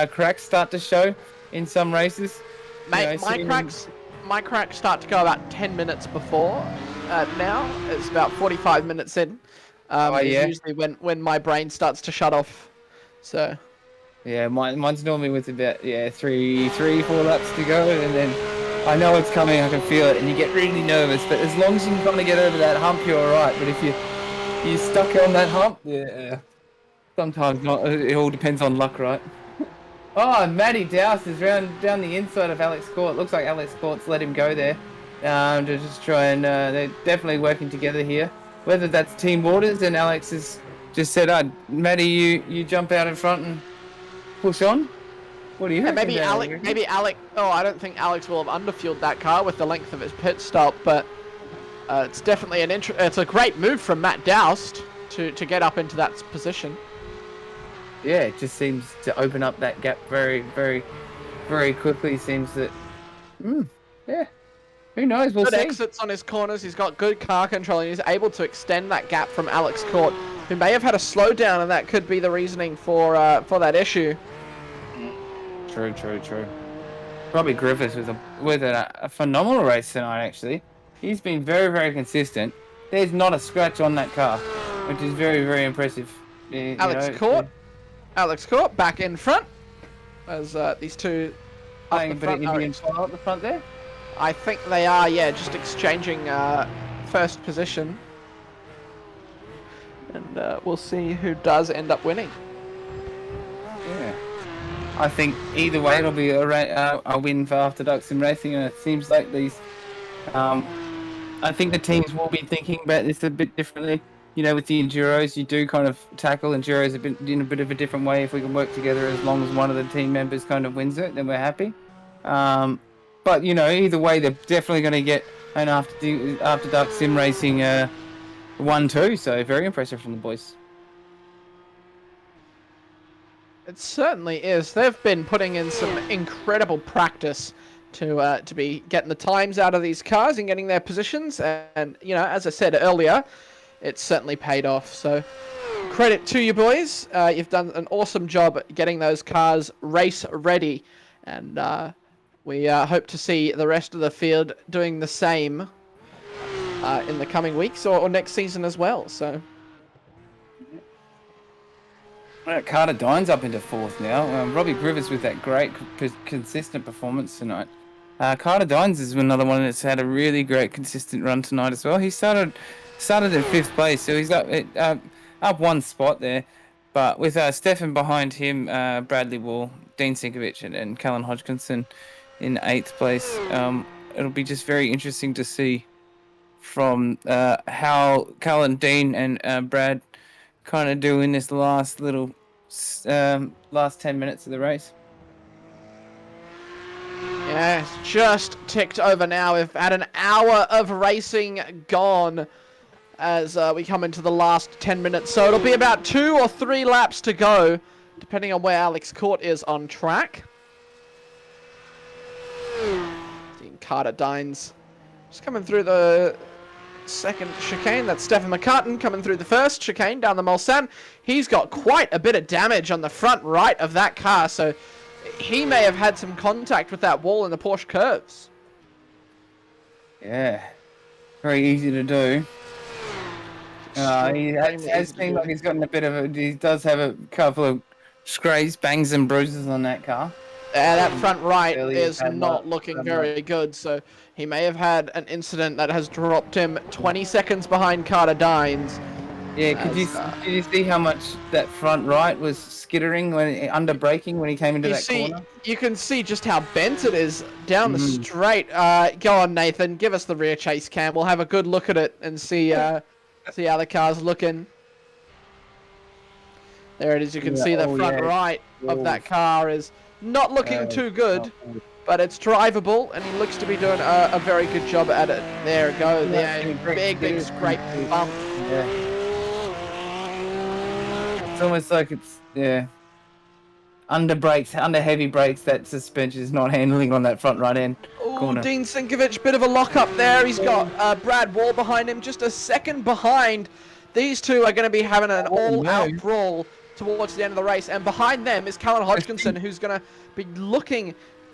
cracks start to show in some races. Mate, my cracks start to go about 10 minutes before. Now it's about 45 minutes in. Usually when my brain starts to shut off. So. Yeah, mine's normally with about 4 laps to go, and then I know it's coming. I can feel it, and you get really nervous. But as long as you can kind of get over that hump, you're all right. But if you're stuck on that hump, yeah, sometimes not. It all depends on luck, right? Oh, Matty Dowse is down the inside of Alex Court. Looks like Alex Court's let him go there. To just try and they're definitely working together here. Whether that's Team Waters and Alex has just said, Matty, you jump out in front and push on. What do you think? Maybe Alex. Oh, I don't think Alex will have underfueled that car with the length of his pit stop, but it's definitely it's a great move from Matt Doust to get up into that position. Yeah, it just seems to open up that gap very, very, very quickly. Seems that, yeah. Who knows? We'll see. Good exits on his corners. He's got good car control, and he's able to extend that gap from Alex Court, who may have had a slowdown, and that could be the reasoning for that issue. True. Robbie Griffiths with a phenomenal race tonight. Actually, he's been very, very consistent. There's not a scratch on that car, which is very, very impressive. Alex Court back in front as these two playing a bit of Indian style at the front there. I think they are, yeah, just exchanging first position. And we'll see who does end up winning. Yeah. I think either way it'll be a win for After Dark Sim Racing, and it seems like these... I think the teams will be thinking about this a bit differently. With the Enduros, you do kind of tackle Enduros in a bit of a different way. If we can work together, as long as one of the team members kind of wins it, then we're happy. But, either way, they're definitely going to get an After Dark Sim Racing 1-2. So very impressive from the boys. It certainly is. They've been putting in some incredible practice to be getting the times out of these cars and getting their positions. And, as I said earlier, it's certainly paid off. So credit to you boys. You've done an awesome job getting those cars race ready. And we hope to see the rest of the field doing the same in the coming weeks or next season as well. So. Carter Dines up into 4th now. Robbie Grivers with that great consistent performance tonight. Carter Dines is another one that's had a really great consistent run tonight as well. He started in 5th place, so he's up 1 spot there. But with Stefan behind him, Bradley Wall, Dean Sinkovich, and Callan Hodgkinson in 8th place. It'll be just very interesting to see from how Callan, Dean, and Brad kind of do in this last 10 minutes of the race. Yeah, it's just ticked over now. We've had an hour of racing gone as we come into the last 10 minutes. So it'll be about 2 or 3 laps to go, depending on where Alex Court is on track. Seeing Carter Dines just coming through the second chicane. That's Stefan McCartan coming through the first chicane down the Mulsanne. He's got quite a bit of damage on the front right of that car, so he may have had some contact with that wall in the Porsche curves. Yeah, very easy to do. He has seemed like he's gotten a bit of a... He does have a couple of scrapes, bangs and bruises on that car. That front right is not looking very good, so he may have had an incident that has dropped him 20 seconds behind Carter Dines. Yeah, did you see how much that front right was skittering under braking when he came into that corner? You can see just how bent it is down the straight. Go on, Nathan, give us the rear chase cam. We'll have a good look at it and see how the car's looking. There it is. You can see the front right of that car is not looking too good, but it's drivable, and he looks to be doing a very good job at it. There we go. Big scrape bump. Yeah. It's almost like it's, under heavy brakes, that suspension is not handling on that front right end corner. Dean Sinkovich, bit of a lock up there. He's got Brad Wall behind him, just a second behind. These two are going to be having an all-out brawl towards the end of the race, and behind them is Callan Hodgkinson, who's going to be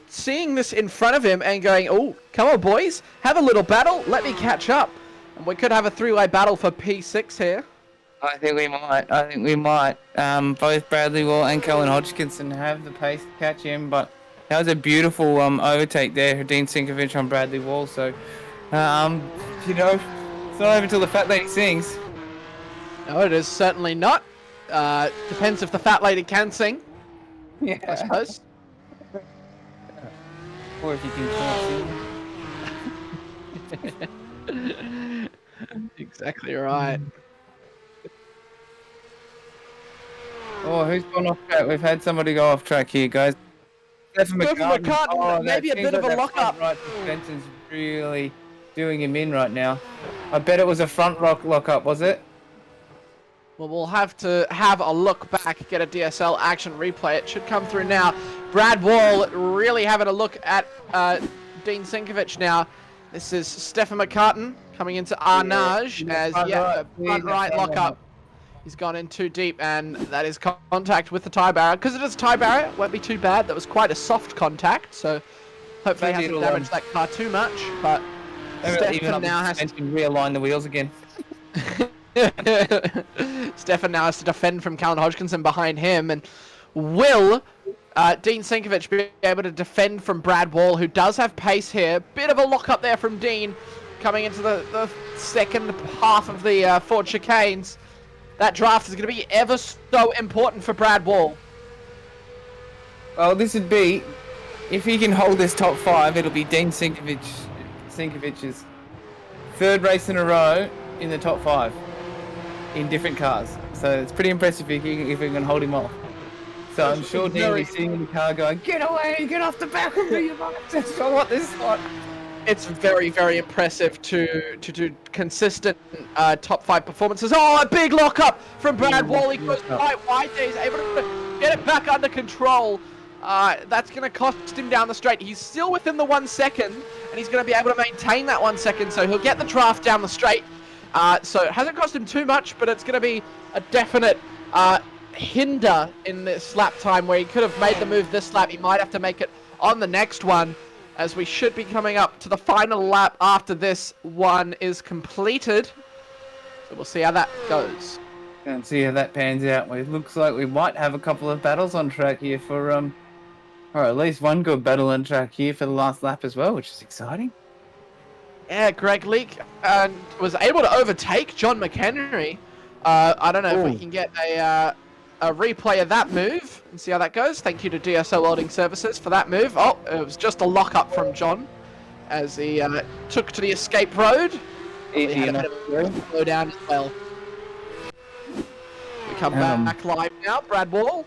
seeing this in front of him and going, oh, come on, boys, have a little battle, let me catch up. And we could have a 3-way battle for P6 here. I think we might. Both Bradley Wall and Callan Hodgkinson have the pace to catch him, but that was a beautiful overtake there, Dean Sinkovich on Bradley Wall. So, it's not over till the fat lady sings. No, it is certainly not. Depends if the fat lady can sing. Yeah. I suppose. Or if you can Exactly right. Oh, who's gone off track? We've had somebody go off track here, guys. Stefan McCartan. Maybe a bit of a lock-up. Right suspension's really doing him in right now. I bet it was a front lock-up, was it? Well, we'll have to have a look back, get a DSL action replay. It should come through now. Brad Wall really having a look at Dean Sinkovich now. This is Stefan McCartan coming into Arnage as the front right lock-up. He's gone in too deep, and that is contact with the tie barrier. Because it is a tie barrier, it won't be too bad. That was quite a soft contact, so hopefully it hasn't damaged that car too much. But Stefan now has to realign the wheels again. Stefan now has to defend from Callan Hodgkinson behind him, and will Dean Sinkovich be able to defend from Brad Wall, who does have pace here. Bit of a lock up there from Dean coming into the second half of the Ford chicanes. That draft is going to be ever so important for Brad Wall. Well, this would be, if he can hold this top 5, it'll be Dean Sinkovich's third race in a row in the top 5 in different cars. So it's pretty impressive if he can hold him off. So I'm sure Dean will be sitting in the car going, "Get away, get off the back of me, you bastards, I want this spot." It's very, very impressive to do consistent top 5 performances. Oh, a big lock-up from Brad Wall. He goes quite wide there. He's able to get it back under control. That's going to cost him down the straight. He's still within the 1 second, and he's going to be able to maintain that 1 second, so he'll get the draft down the straight. So it hasn't cost him too much, but it's going to be a definite hinder in this lap time where he could have made the move this lap. He might have to make it on the next one. as we should be coming up to the final lap after this one is completed. So we'll see how that goes. And see how that pans out. It looks like we might have a couple of battles on track here for or at least one good battle on track here for the last lap as well, which is exciting. Yeah, Greg Leake was able to overtake John McHenry. I don't know if we can get a replay of that move and see how that goes. Thank you to DSL Welding Services for that move. Oh, it was just a lock-up from John as he took to the escape road. He had a bit of a slow down as well. We come back live now. Brad Wall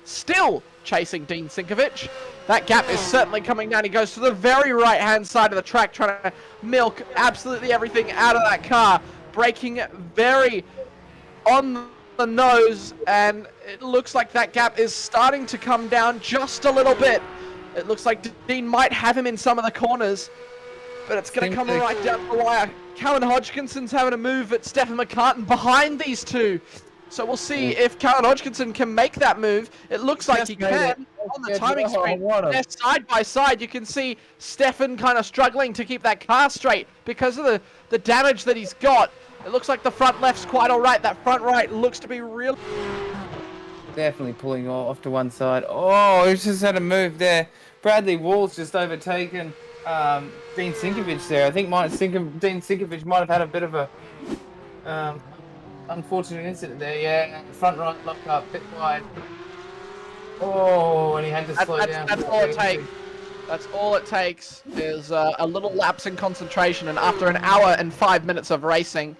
still chasing Dean Sinkovich. That gap is certainly coming down. He goes to the very right-hand side of the track, trying to milk absolutely everything out of that car. Braking very on the nose, and it looks like that gap is starting to come down just a little bit. It looks like Dean might have him in some of the corners, but it's going to come right down the wire. Callan Hodgkinson's having a move at Stefan McCartan behind these two. So we'll see if Callan Hodgkinson can make that move. It looks like he can on the timing screen. They're side by side. You can see Stefan kind of struggling to keep that car straight because of the damage that he's got. It looks like the front left's quite all right. That front right looks to be real. Definitely pulling off to one side. Oh, he's just had a move there. Bradley Wall's just overtaken Dean Sinkovich there. I think Dean Sinkovich might have had a bit of a unfortunate incident there. Yeah, front right lock up, bit wide. Oh, and he had to slow down. That's all it takes. That's all it takes is a little lapse in concentration, and after an hour and 5 minutes of racing,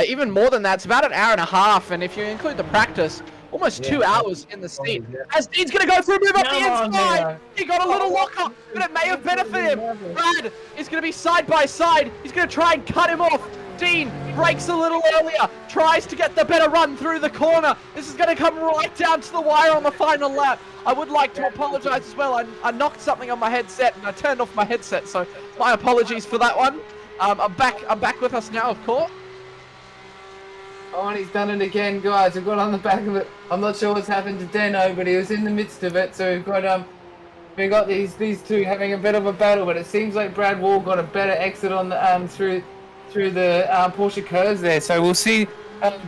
even more than that, it's about an hour and a half, and if you include the practice, almost 2 hours in the seat. As Dean's going to go for a move up the inside. He got a little lock up, but it may have benefited him. Brad is going to be side by side. He's going to try and cut him off. Dean brakes a little earlier, tries to get the better run through the corner. This is going to come right down to the wire on the final lap. I would like to apologize as well. I knocked something on my headset and I turned off my headset, so my apologies for that one. I'm back with us now, of course. Oh, and he's done it again, guys. We've got on the back of it. I'm not sure what's happened to Deno, but he was in the midst of it. So we've got these two having a bit of a battle, but it seems like Brad Wall got a better exit on the through the Porsche curves there. So we'll see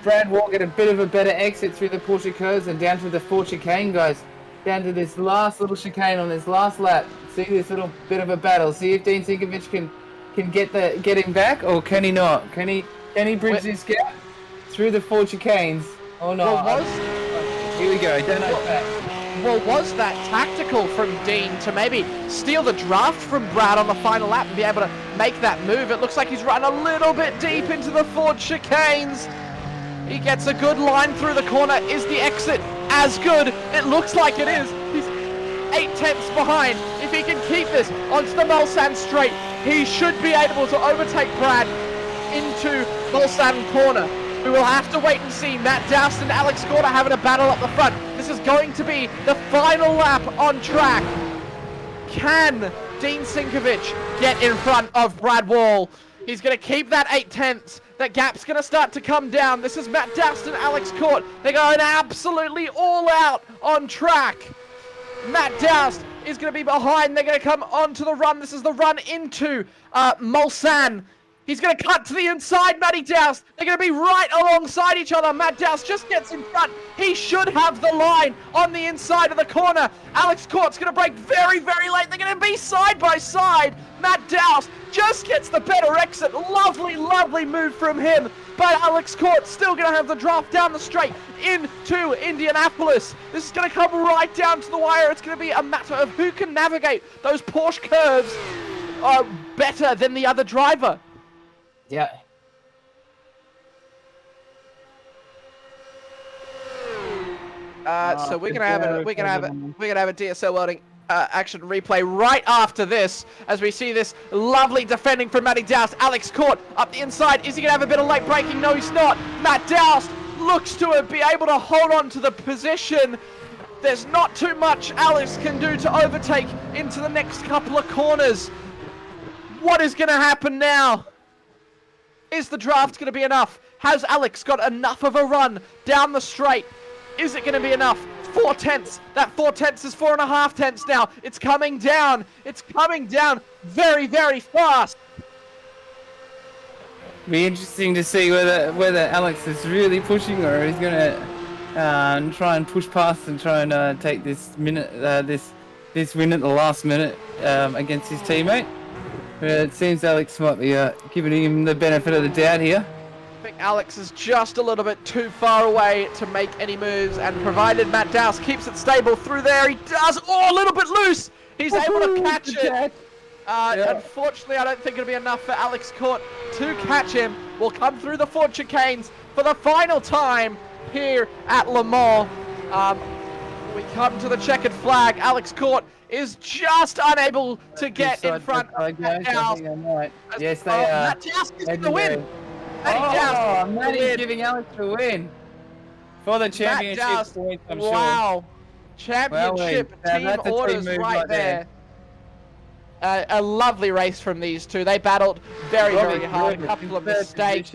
Brad Wall get a bit of a better exit through the Porsche curves and down to the Ford chicane, guys. Down to this last little chicane on this last lap. See this little bit of a battle. See if Dean Sinkovich can get him back, or can he not? Can he bridge this gap through the Ford chicanes? Oh no! Here we go. Deno's back. Well, was that tactical from Dean to maybe steal the draft from Brad on the final lap and be able to make that move? It looks like he's run a little bit deep into the Ford chicanes. He gets a good line through the corner. Is the exit as good? It looks like it is. He's 8 tenths behind. If he can keep this onto the Mulsanne straight, he should be able to overtake Brad into Mulsanne corner. We will have to wait and see. Matt Doust and Alex Gorda having a battle up the front. This is going to be the final lap on track. Can Dean Sinkovich get in front of Brad Wall? He's going to keep that 8 tenths. That gap's going to start to come down. This is Matt Doust and Alex Court. They're going absolutely all out on track. Matt Doust is going to be behind. They're going to come onto the run. This is the run into Mulsanne. He's going to cut to the inside, Matty Doust. They're going to be right alongside each other. Matt Doust just gets in front. He should have the line on the inside of the corner. Alex Court's going to brake very, very late. They're going to be side by side. Matt Doust just gets the better exit. Lovely, lovely move from him. But Alex Court's still going to have the draft down the straight into Indianapolis. This is going to come right down to the wire. It's going to be a matter of who can navigate those Porsche curves better than the other driver. Yeah. So we're gonna have a DSL Welding action replay right after this, as we see this lovely defending from Matty Doust. Alex Court up the inside. Is he gonna have a bit of late braking? No, he's not. Matt Doust looks to be able to hold on to the position. There's not too much Alex can do to overtake into the next couple of corners. What is gonna happen now? Is the draft going to be enough? Has Alex got enough of a run down the straight? Is it going to be enough 4 tenths. That 4 tenths is 4.5 tenths now. It's coming down. It's coming down very, very fast. Be interesting to see whether Alex is really pushing or he's gonna try and push past and try and take this minute, this win at the last minute against his teammate. It seems Alex might be giving him the benefit of the doubt here. I think Alex is just a little bit too far away to make any moves, and provided Matt Dowse keeps it stable through there, he does. Oh, a little bit loose. He's able to catch it. Unfortunately, I don't think it'll be enough for Alex Court to catch him. We'll come through the Ford chicanes for the final time here at Le Mans. We come to the checkered flag. Alex Court is just unable to get in front of Matt Dowse. Yes, they are. Matt Dowse is the win. Matty's giving Alex the win for the championship points, I'm sure. Wow. Championship team orders right there. A lovely race from these two. They battled very, very hard. A couple of mistakes.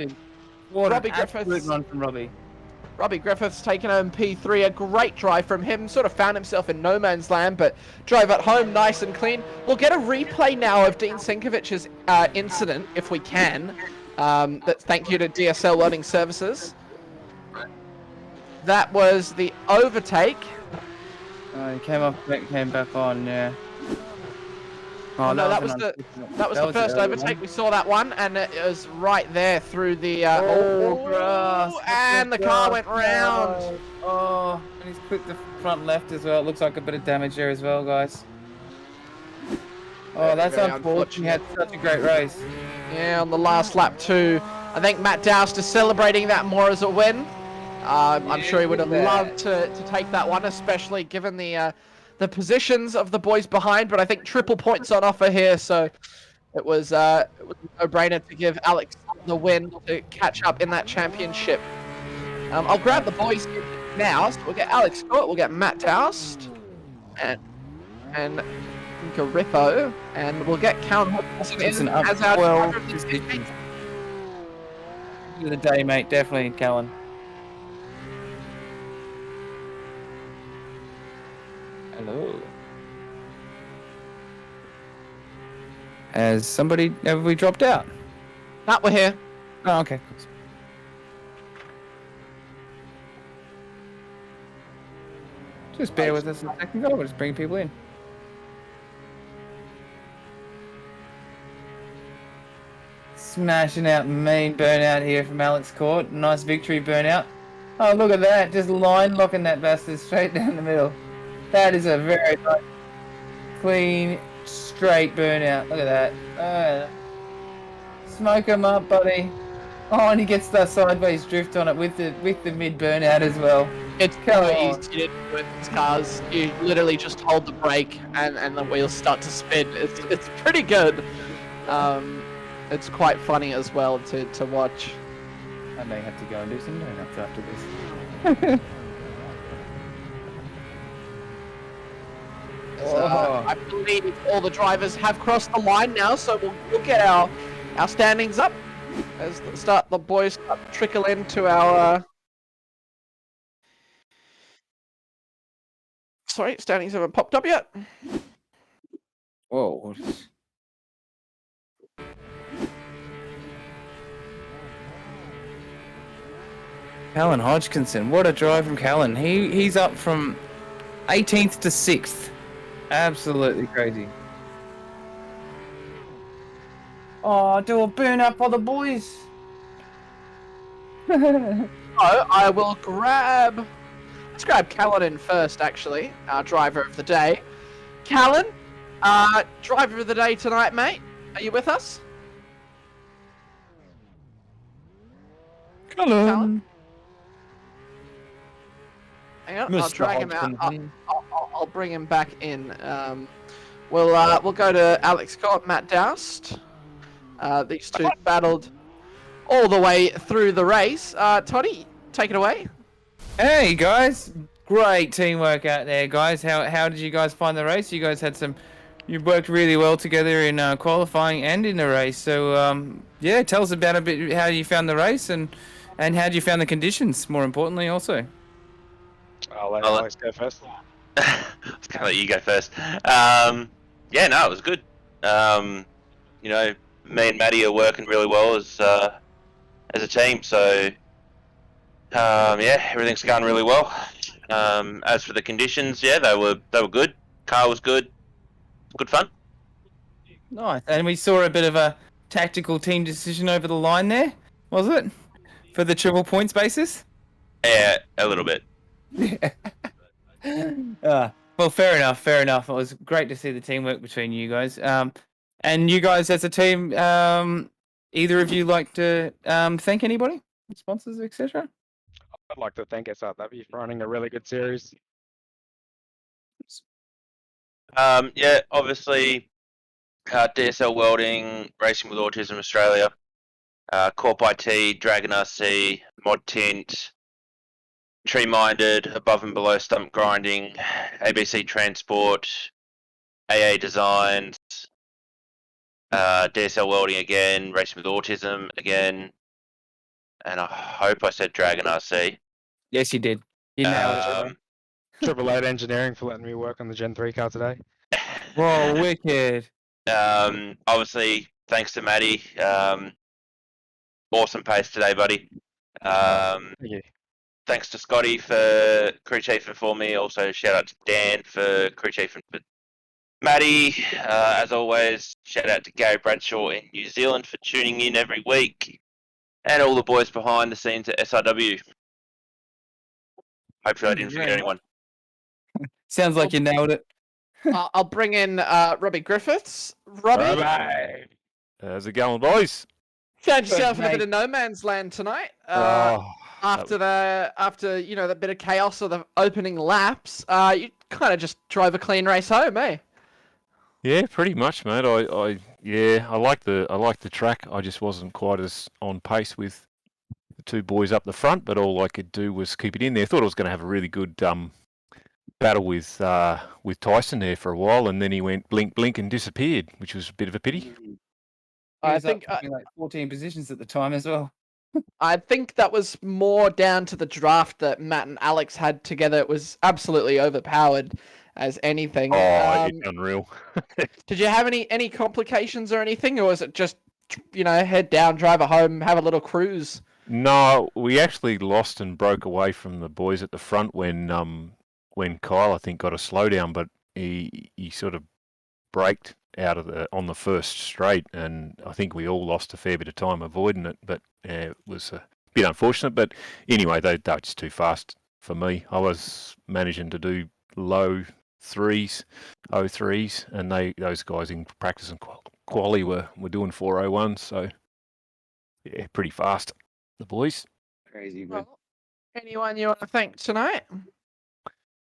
What an absolute run from Robbie. Robbie Griffiths taking home P3. A great drive from him. Sort of found himself in no man's land, but drove it home nice and clean. We'll get a replay now of Dean Sinkovic's incident, if we can. Thank you to DSL Learning Services. That was the overtake. He came off, came back on, yeah. Oh no, that was the first overtake. We saw that one, and it was right there through the. And the car went round. Oh, and he's clipped the front left as well. It looks like a bit of damage there as well, guys. Oh, that's unfortunate. He had such a great race. Yeah, on the last lap too. I think Matt Dowse is celebrating that more as a win. I'm sure he would have loved to take that one, especially given the positions of the boys behind. But I think triple points on offer here, so it was a no-brainer to give Alex the win to catch up in that championship. I'll grab the boys now. So we'll get Alex Scott, we'll get Matt Dowse, and Garippo, and we'll get Count in as our 12 position. The day, mate, definitely, Callan. Hello. Have we dropped out? That we're here. Oh, okay. Just bear with us a second, we'll just bring people in. Smashing out mean burnout here from Alex Court. Nice victory burnout. Oh, look at that. Just line locking that bastard straight down the middle. That is a very nice, clean, straight burnout. Look at that. Smoke him up, buddy. Oh, and he gets the sideways drift on it with the mid burnout as well. It's so easy with these cars. You literally just hold the brake and the wheels start to spin. It's pretty good. It's quite funny as well to watch. I may have to go and do some donuts after this. I believe all the drivers have crossed the line now, so we'll get our standings up as the boys start to trickle into our. Sorry, standings haven't popped up yet. Whoa. Callan Hodgkinson, what a drive from Callan. He's up from 18th to 6th. Absolutely crazy. Oh, do a burn up for the boys. I will grab. Let's grab Callan in first, actually. Our driver of the day. Callan, driver of the day tonight, mate. Are you with us? Callan. Hang on, I'll drag him out. I'll bring him back in. We'll go to Alex Scott, Matt Dowse. These two battled all the way through the race. Toddy, take it away. Hey guys, great teamwork out there, guys. How did you guys find the race? You guys had you worked really well together in qualifying and in the race. So yeah, tell us about a bit how you found the race and how you found the conditions. More importantly, also. I'll let I'll let- Alex go first. I was gonna let you go first. Yeah, no, it was good. You know, me and Maddie are working really well as a team, so yeah, everything's going really well. As for the conditions, yeah, they were good. Car was good. Good fun. Nice. And we saw a bit of a tactical team decision over the line there, was it? For the triple points basis? Yeah, a little bit. Well, fair enough. Fair enough. It was great to see the teamwork between you guys. And you guys as a team, either of you like to thank anybody, sponsors, etc. I'd like to thank SRW for running a really good series. Yeah, obviously, DSL Welding, Racing with Autism Australia, Corp IT, Dragonrc, Mod Tint, Tree Minded, Above and Below Stump Grinding, ABC Transport, AA Designs, DSL Welding again, Racing with Autism again, and I hope I said Dragonrc. Yes, you did. You nailed it. Triple Eight Engineering for letting me work on the Gen 3 car today. Whoa, wicked. Obviously, thanks to Maddie. Awesome pace today, buddy. Thank you. Thanks to Scotty for crew chiefing for me. Also, shout out to Dan for crew chiefing for Maddie. As always, shout out to Gary Bradshaw in New Zealand for tuning in every week. And all the boys behind the scenes at SRW. Hopefully I didn't forget anyone. Sounds like you nailed it. I'll bring in Robbie Griffiths. Robbie, How's it going, boys? found yourself in a mate. bit of no man's land tonight. Oh, After that bit of chaos of the opening laps, you kind of just drove a clean race home, eh? yeah, pretty much, mate. I like the track. I just wasn't quite as on pace with the two boys up the front, but all I could do was keep it in there. Thought I was going to have a really good battle with Tyson there for a while, and then he went blink, blink, and disappeared, which was a bit of a pity. I think like 14 positions at the time as well. I think that was more down to the draft that Matt and Alex had together. It was absolutely overpowered as anything. Oh, it's unreal. Did you have any complications or anything, or was it just head down, drive it home, have a little cruise? No, we actually lost and broke away from the boys at the front when Kyle, I think, got a slowdown, but he sort of braked out of on the first straight, and I think we all lost a fair bit of time avoiding it, but it was a bit unfortunate. But anyway, they were just too fast for me. I was managing to do low 03s, and those guys in practice and quali were doing 401s, so yeah, pretty fast, the boys. Crazy, but Well, anyone you want to thank tonight?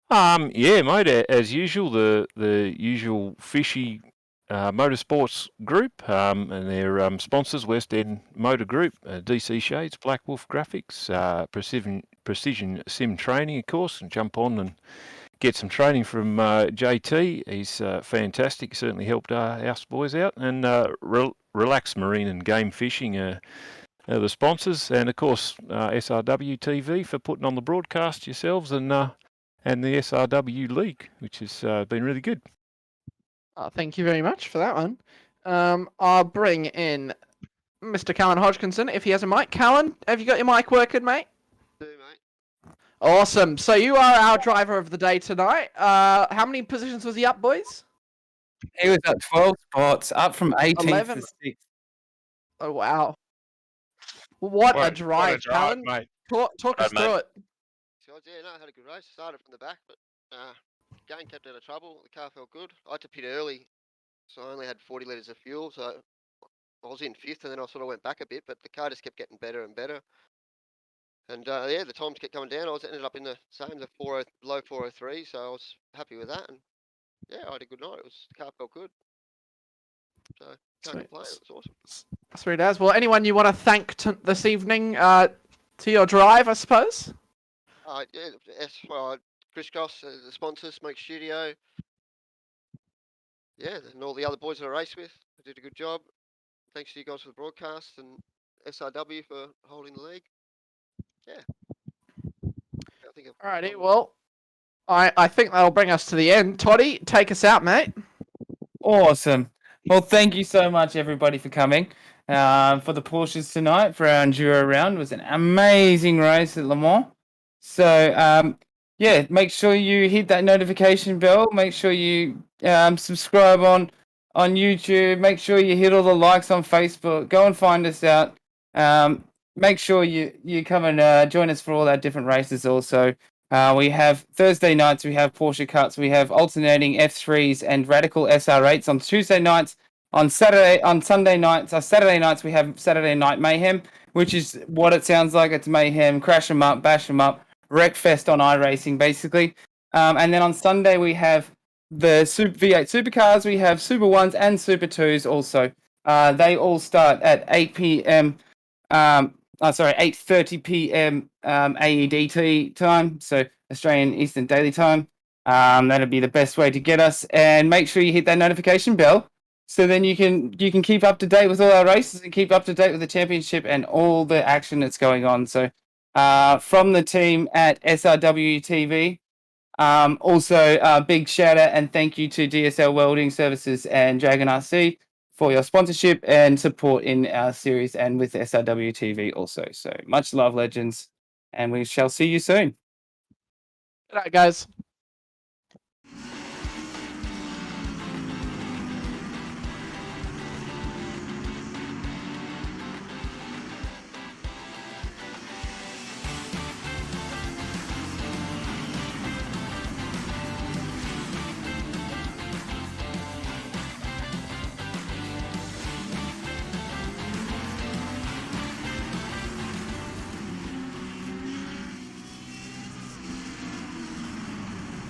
Yeah, mate. As usual, the usual fishy motorsports group and their sponsors: West End Motor Group, DC Shades, Black Wolf Graphics, Precision Sim Training, of course, and jump on and get some training from JT. He's fantastic. Certainly helped us boys out, and Relax Marine and Game Fishing are the sponsors, and of course SRW TV for putting on the broadcast yourselves, and the SRW League, which has been really good. Thank you very much for that one. I'll bring in Mr. Callan Hodgkinson if he has a mic. Callan, have you got your mic working, mate? Do, mate. Awesome. So you are our driver of the day tonight. How many positions was he up, boys? he was up 12 spots, up from 18th 11. to 6th. Oh, wow. What a drive, Callan. mate. Talk us Right, mate. through it. So, yeah, no, I had a good race. Started from the back, but game kept out of trouble. The car felt good. I had to pit early, so I only had 40 litres of fuel. So I was in 5th, and then I sort of went back a bit, but the car just kept getting better and better. And yeah, the times kept coming down. I ended up in the low 403, so I was happy with that. And yeah, I had a good night. The car felt good. So can't complain. It was awesome. Sweet as. Well, anyone you want to thank this evening to your drive, I suppose? Yeah, Crisscross, the sponsor, Smoke Studio. Yeah, and all the other boys that I race with. They did a good job. Thanks to you guys for the broadcast and SRW for holding the league. Yeah. Alrighty, well, I think that'll bring us to the end. Toddy, take us out, mate. Awesome. Well, thank you so much, everybody, for coming for the Porsches tonight for our enduro round. It was an amazing race at Le Mans. So, yeah, make sure you hit that notification bell. Make sure you subscribe on YouTube. Make sure you hit all the likes on Facebook. Go and find us out. Make sure you come and join us for all our different races also. We have Thursday nights, we have Porsche Cups, we have alternating F3s and radical SR8s on Tuesday nights. On Saturday nights, we have Saturday Night Mayhem, which is what it sounds like. It's mayhem, crash them up, bash them up, wreckfest on iRacing, basically. And then on Sunday, we have the V8 Supercars, we have Super 1s and Super 2s also. They all start at 8 p.m. 8:30 p.m. AEDT time, so Australian Eastern Daily Time. That'll be the best way to get us. And make sure you hit that notification bell, so then you can keep up to date with all our races and keep up to date with the championship and all the action that's going on. So, from the team at SRW TV, also big shout out and thank you to DSL Welding Services and Dragon RC for your sponsorship and support in our series and with SRW TV also. So much love, legends, and we shall see you soon. Good night, guys.